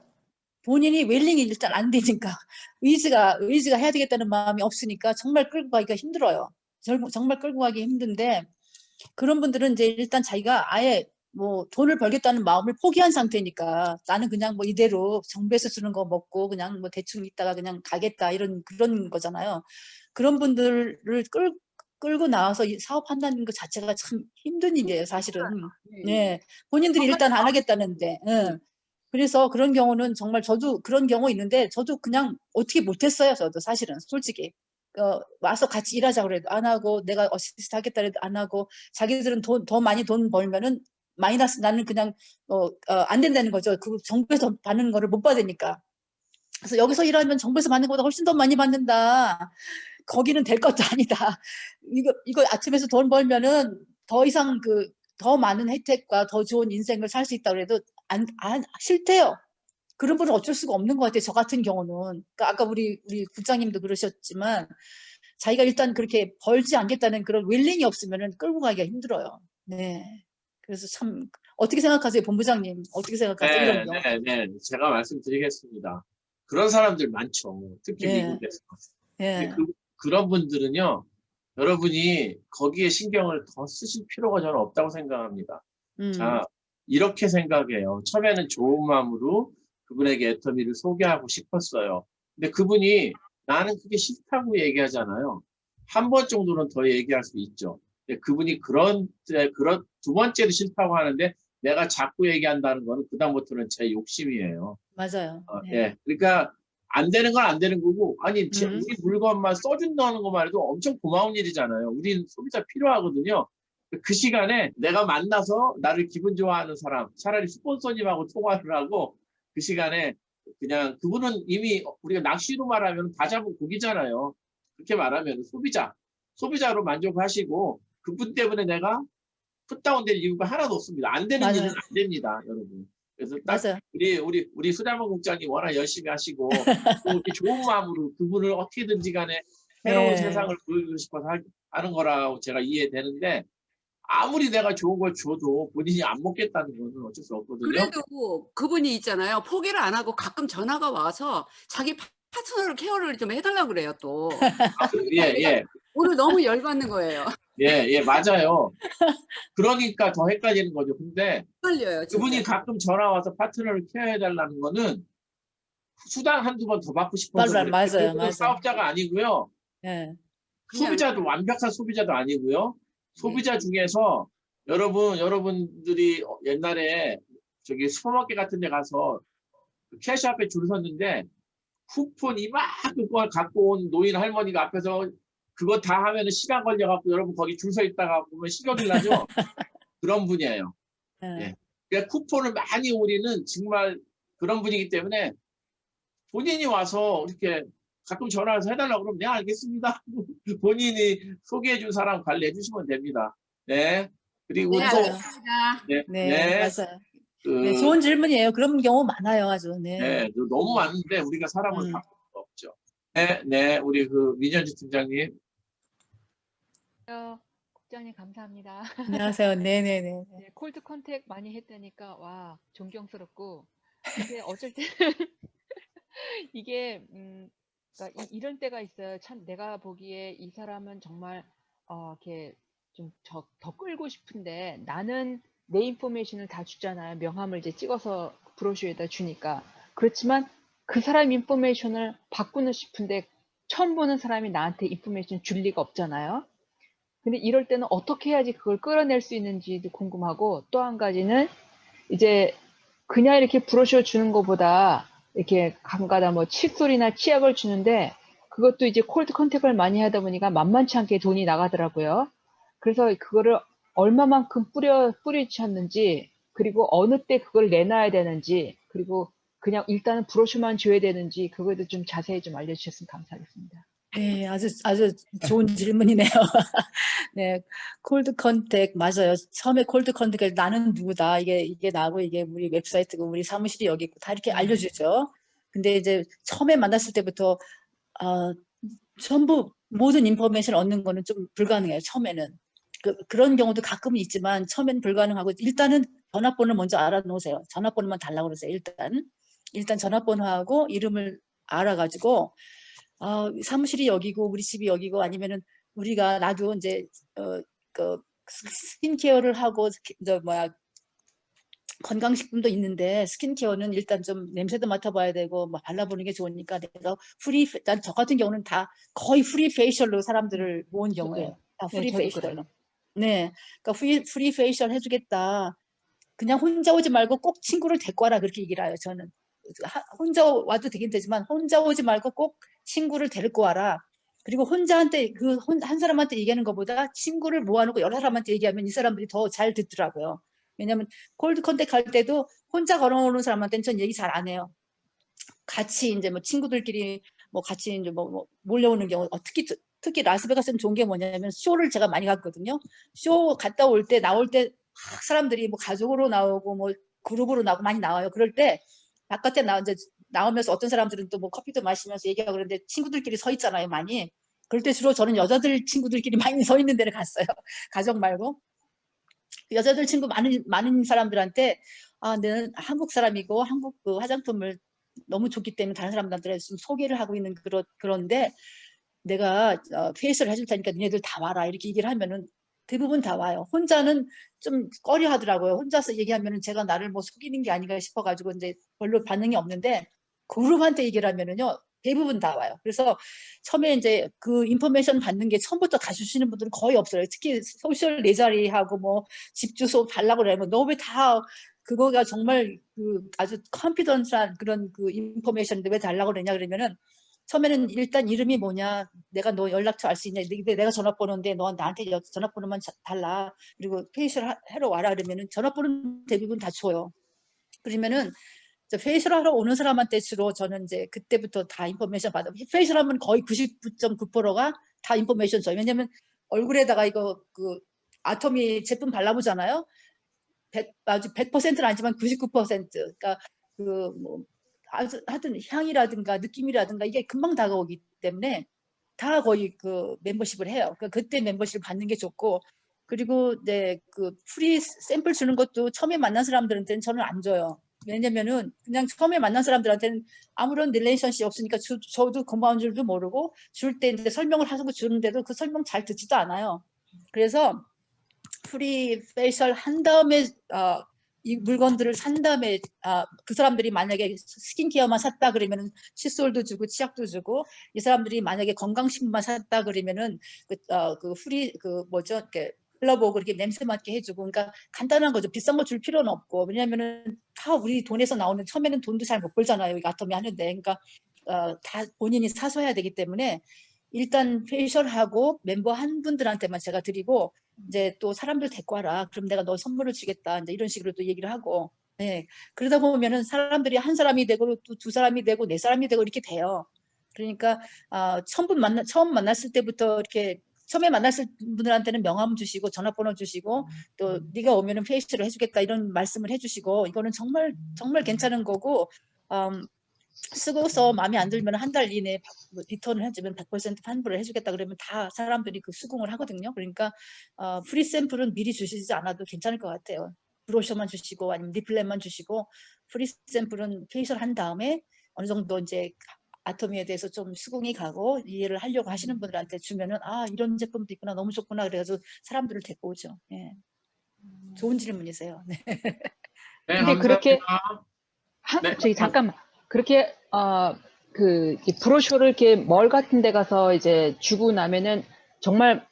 본인이 웰링이 일단 안 되니까 의지가 해야 되겠다는 마음이 없으니까 정말 끌고 가기가 힘들어요. 정말 끌고 가기 힘든데 그런 분들은 이제 일단 자기가 아예 뭐 돈을 벌겠다는 마음을 포기한 상태니까 나는 그냥 뭐 이대로 정부에서 주는 거 먹고 그냥 뭐 대충 있다가 그냥 가겠다 그런 거잖아요. 그런 분들을 끌고 나와서 사업한다는 것 자체가 참 힘든 일이에요, 사실은. 네, 본인들이 일단 안 하겠다는데. 그래서 그런 경우는 정말 저도 그런 경우 있는데 저도 그냥 어떻게 못했어요, 저도 사실은 솔직히. 와서 같이 일하자 그래도 안 하고 내가 어시스트 하겠다 해도 안 하고 자기들은 더 많이 돈 벌면은 마이너스 나는 그냥 안 된다는 거죠. 그 정부에서 받는 거를 못 받으니까. 그래서 여기서 일하면 정부에서 받는 것보다 훨씬 더 많이 받는다. 거기는 될 것도 아니다. 이거 아침에서 돈 벌면은 더 이상 더 많은 혜택과 더 좋은 인생을 살 수 있다고 해도 싫대요. 그런 분은 어쩔 수가 없는 것 같아요. 저 같은 경우는. 그러니까 아까 우리 국장님도 그러셨지만 자기가 일단 그렇게 벌지 않겠다는 그런 윌링이 없으면은 끌고 가기가 힘들어요. 네. 그래서 참 어떻게 생각하세요, 본부장님? 어떻게 생각하세요, 이런 경우? 네. 제가 말씀드리겠습니다. 그런 사람들 많죠. 특히 예. 미국에서. 예. 근데 그런 분들은요, 여러분이 거기에 신경을 더 쓰실 필요가 저는 없다고 생각합니다. 자, 이렇게 생각해요. 처음에는 좋은 마음으로 그분에게 애터미를 소개하고 싶었어요. 근데 그분이 나는 그게 싫다고 얘기하잖아요. 한 번 정도는 더 얘기할 수 있죠. 근데 그분이 그런 두 번째로 싫다고 하는데 내가 자꾸 얘기한다는 거는 그다음부터는 제 욕심이에요. 맞아요. 네. 예. 그러니까 안 되는 건 안 되는 거고, 아니, 우리 물건만 써준다는 것만 해도 엄청 고마운 일이잖아요. 우린 소비자 필요하거든요. 그 시간에 내가 만나서 나를 기분 좋아하는 사람, 차라리 스폰서님하고 통화를 하고, 그 시간에 그냥 그분은 이미 우리가 낚시로 말하면 다 잡은 고기잖아요. 그렇게 말하면 소비자로 만족하시고, 그분 때문에 내가 풋다운될 이유가 하나도 없습니다. 안 되는 일은 맞아요. 안 됩니다, 여러분. 그래서 딱 맞아요. 우리 수자문 국장님 워낙 열심히 하시고 또 이렇게 좋은 마음으로 그분을 어떻게든지 간에 새로운 네. 세상을 보여주고 싶어서 하는 거라고 제가 이해되는데 아무리 내가 좋은 걸 줘도 본인이 안 먹겠다는 거는 어쩔 수 없거든요. 그래도 그분이 있잖아요. 포기를 안 하고 가끔 전화가 와서 자기 파트너를 케어를 좀 해달라고 그래요, 또. 예. 오늘 너무 열받는 거예요. 예, 맞아요. 그러니까 더 헷갈리는 거죠. 근데 헷갈려요, 진짜. 그분이 가끔 전화 와서 파트너를 케어해달라는 거는 수당 한두 번 더 받고 싶어서 그래요. 맞아요. 그분은 사업자가 아니고요. 네. 소비자도 완벽한 소비자도 아니고요. 소비자 중에서 여러분들이 옛날에 저기 슈퍼마켓 같은 데 가서 캐시 앞에 줄 섰는데 쿠폰 이만큼 걸 갖고 온 노인 할머니가 앞에서 그거 다 하면은 시간 걸려갖고 여러분 거기 줄 서 있다가 보면 식욕이 나죠? 그런 분이에요. 네. 예. 그러니까 쿠폰을 많이 우리는 정말 그런 분이기 때문에 본인이 와서 이렇게 가끔 전화해서 해달라고 그러면 네 알겠습니다. 본인이 소개해준 사람 관리해 주시면 됩니다. 네. 그리고 네, 또 알겠습니다. 네, 맞아요. 그, 네, 좋은 질문이에요. 그런 경우 많아요, 아주. 네. 네, 너무 많은데 우리가 사람을 바꿀 수가 없죠. 네, 우리 그 민현지 팀장님. 국장님 감사합니다. 안녕하세요. 네네네. 네, 콜드 컨택 많이 했다니까 와 존경스럽고 근데 어쩔 때 이게 그러니까 이런 때가 있어요. 참 내가 보기에 이 사람은 정말 이렇게 좀 더 끌고 싶은데 나는 내 인포메이션을 다 주잖아요. 명함을 이제 찍어서 브로셔에다 주니까 그렇지만 그 사람 인포메이션을 바꾸는 싶은데 처음 보는 사람이 나한테 인포메이션 줄 리가 없잖아요. 근데 이럴 때는 어떻게 해야지 그걸 끌어낼 수 있는지도 궁금하고 또 한 가지는 이제 그냥 이렇게 브로셔 주는 것보다 이렇게 간가다 뭐 칫솔이나 치약을 주는데 그것도 이제 콜드 컨택을 많이 하다 보니까 만만치 않게 돈이 나가더라고요. 그래서 그거를 얼마만큼 뿌리쳤는지 그리고 어느 때 그걸 내놔야 되는지 그리고 그냥 일단은 브로셔만 줘야 되는지 그거에도 좀 자세히 좀 알려주셨으면 감사하겠습니다. 네, 아주 좋은 질문이네요. 네, 콜드 컨택 맞아요. 처음에 콜드 컨택을 나는 누구다. 이게 나고 이게 우리 웹사이트고 우리 사무실이 여기 있고 다 이렇게 알려주죠. 근데 이제 처음에 만났을 때부터 전부 모든 인포메이션 얻는 거는 좀 불가능해요. 처음에는 그런 경우도 가끔은 있지만 처음에는 불가능하고 일단은 전화번호를 먼저 알아놓으세요. 전화번호만 달라고 그러세요. 일단 전화번호하고 이름을 알아가지고. 사무실이 여기고 우리 집이 여기고 아니면은 나도 이제 그 스킨케어를 하고 건강식품도 있는데 스킨케어는 일단 좀 냄새도 맡아봐야 되고 뭐 발라보는 게 좋으니까 내가 저 같은 경우는 다 거의 프리 페이셜로 사람들을 모은 경우예요. 다 프리 페이셜로. 네, 그러니까 프리 페이셜 해주겠다. 그냥 혼자 오지 말고 꼭 친구를 데리고 와라 그렇게 얘기를 해요. 저는 혼자 와도 되긴 되지만 혼자 오지 말고 꼭 친구를 데리고 와라. 그리고 혼자한테 한 사람한테 얘기하는 것보다 친구를 모아놓고 여러 사람한테 얘기하면 이 사람들이 더 잘 듣더라고요. 왜냐하면 콜드 컨택 할 때도 혼자 걸어오는 사람한테는 전 얘기 잘 안 해요. 같이 이제 뭐 친구들끼리 뭐 같이 이제 뭐 몰려오는 경우 특히 라스베가스는 좋은 게 뭐냐면 쇼를 제가 많이 갔거든요. 쇼 갔다 올 때 나올 때 사람들이 뭐 가족으로 나오고 뭐 그룹으로 나오고 많이 나와요. 그럴 때 바깥에 나오면서 어떤 사람들은 또 뭐 커피도 마시면서 얘기하고 그러는데 친구들끼리 서 있잖아요, 많이. 그럴 때 주로 저는 여자들 친구들끼리 많이 서 있는 데를 갔어요. 가족 말고. 여자들 친구 많은 사람들한테 내는 한국 사람이고 한국 그 화장품을 너무 좋기 때문에 다른 사람들한테 좀 소개를 하고 있는 그런데 내가 페이스를 해줄 테니까 니네들 다 와라 이렇게 얘기를 하면은 대부분 다 와요. 혼자는 좀 꺼려 하더라고요. 혼자서 얘기하면은 제가 나를 뭐 속이는 게 아닌가 싶어가지고 이제 별로 반응이 없는데 그룹한테 얘기를 하면은요 대부분 다 와요. 그래서 처음에 이제 그 인포메이션 받는 게 처음부터 다 주시는 분들은 거의 없어요. 특히 소셜 내 자리하고 뭐 집 주소 달라고 그러면 너 왜 다 그거가 정말 그 아주 컨피던스한 그런 그 인포메이션인데 왜 달라고 그러냐 그러면은 처음에는 일단 이름이 뭐냐, 내가 너 연락처 알 수 있냐, 내가 전화번호인데 너 나한테 전화번호만 달라. 그리고 페이셜 하러 와라 그러면은 전화번호 대부분 다 줘요. 그러면은 페이셜 하러 오는 사람한테 주로 저는 이제 그때부터 다 인포메이션 받아. 페이셜 하면 거의 99.9%가 다 인포메이션 줘요. 왜냐면 얼굴에다가 이거 그 아토미 제품 발라보잖아요. 아주 100%는 아니지만 99%. 그러니까 그 뭐 하여튼 향이라든가 느낌이라든가 이게 금방 다가오기 때문에 다 거의 그 멤버십을 해요. 그러니까 그때 멤버십을 받는 게 좋고 그리고 이제 그 프리 샘플 주는 것도 처음에 만난 사람들한테는 저는 안 줘요. 왜냐면은 그냥 처음에 만난 사람들한테는 아무런 릴레이션십이 없으니까 저도 고마운 줄도 모르고 줄 때 이제 설명을 하고 주는데도 그 설명 잘 듣지도 않아요. 그래서 프리 페이셜 한 다음에 이 물건들을 산 다음에 그 사람들이 만약에 스킨케어만 샀다 그러면은 칫솔도 주고 치약도 주고 이 사람들이 만약에 건강식품만 샀다 그러면은 그 프리 그 뭐죠 이렇게 흘러보고 이렇게 냄새 맡게 해주고 그러니까 간단한 거죠. 비싼 거 줄 필요는 없고 왜냐면은 다 우리 돈에서 나오는 처음에는 돈도 잘 못 벌잖아요. 이 아토미 하는데 그러니까 다 본인이 사서 해야 되기 때문에 일단 페이셜하고 mem버 한 분들한테만 제가 드리고 이제 또 사람들 데리고 와라. 그럼 내가 너 선물을 주겠다. 이제 이런 식으로 또 얘기를 하고. 네. 그러다 보면은 사람들이 한 사람이 되고 또 두 사람이 되고 네 사람이 되고 이렇게 돼요. 그러니까 처음 만났을 때부터 이렇게 처음에 만났을 분들한테는 명함 주시고 전화번호 주시고 또 네가 오면은 페이셜을 해주겠다 이런 말씀을 해주시고 이거는 정말 괜찮은 거고 쓰고서 마음에 안 들면 한 달 이내에 리턴을 해주면 100% 환불을 해주겠다 그러면 다 사람들이 그 수긍을 하거든요. 그러니까 프리 샘플은 미리 주시지 않아도 괜찮을 것 같아요. 브로셔만 주시고 아니면 리플렛만 주시고 프리 샘플은 페이셜 한 다음에 어느 정도 이제 아토미에 대해서 좀 수긍이 가고 이해를 하려고 하시는 분들한테 주면은 이런 제품도 있구나 너무 좋구나 그래가지고 사람들을 데리고 오죠. 예. 좋은 질문이세요. 네. 네, 근데 감사합니다. 그렇게 네, 저기 잠깐만 그렇게 그 브로셔를 이렇게 멀 같은 데 가서 이제 주고 나면은 정말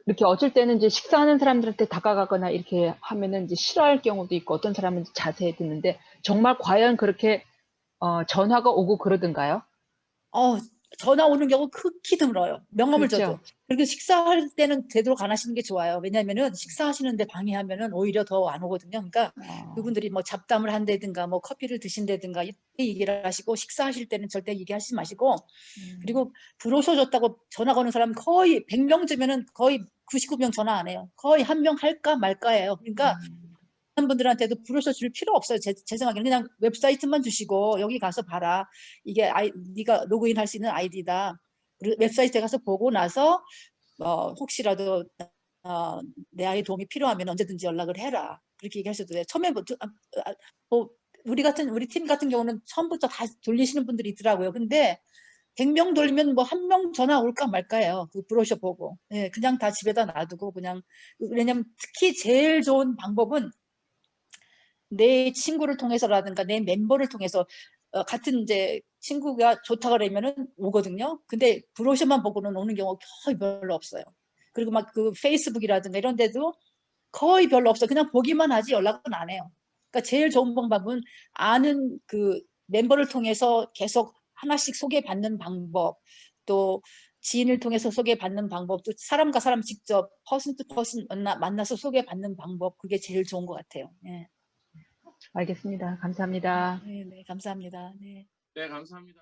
이렇게 어쩔 때는 이제 식사하는 사람들한테 다가가거나 이렇게 하면은 이제 싫어할 경우도 있고 어떤 사람은 자세히 듣는데 정말 과연 그렇게 전화가 오고 그러던가요? 전화 오는 경우 극히 드물어요. 명함을 그렇죠. 줘도. 그리고 식사할 때는 되도록 안 하시는 게 좋아요. 왜냐면은 식사하시는데 방해하면은 오히려 더 안 오거든요. 그러니까 그분들이 뭐 잡담을 한다든가 뭐 커피를 드신다든가 이때 얘기를 하시고 식사하실 때는 절대 얘기하시지 마시고 그리고 브로셔 줬다고 전화 거는 사람 거의 100명 주면은 거의 99명 전화 안 해요. 거의 한 명 할까 말까예요. 그러니까 한 분들한테도 브로셔 줄 필요 없어요. 제 생각에는 그냥 웹사이트만 주시고 여기 가서 봐라. 이게 네가 로그인 할 수 있는 아이디다. 그리고 웹사이트에 가서 보고 나서 혹시라도 내 아이 도움이 필요하면 언제든지 연락을 해라. 그렇게 얘기하셔도 돼요. 처음에부터 우리 팀 같은 경우는 처음부터 다 돌리시는 분들이 있더라고요. 근데 100명 돌리면 뭐 한 명 전화 올까 말까예요. 그 브로셔 보고. 네, 그냥 다 집에다 놔두고 그냥 왜냐면 특히 제일 좋은 방법은 내 친구를 통해서라든가 내 멤버를 통해서 같은 이제 친구가 좋다 그러면은 오거든요. 근데 브로셔만 보고는 오는 경우가 거의 별로 없어요. 그리고 막 그 페이스북이라든가 이런 데도 거의 별로 없어요. 그냥 보기만 하지 연락은 안 해요. 그러니까 제일 좋은 방법은 아는 그 멤버를 통해서 계속 하나씩 소개받는 방법, 또 지인을 통해서 소개받는 방법, 또 사람과 사람 직접 퍼슨 투 퍼슨 만나서 소개받는 방법, 그게 제일 좋은 것 같아요. 예. 알겠습니다. 감사합니다. 네, 감사합니다. 네. 네, 감사합니다.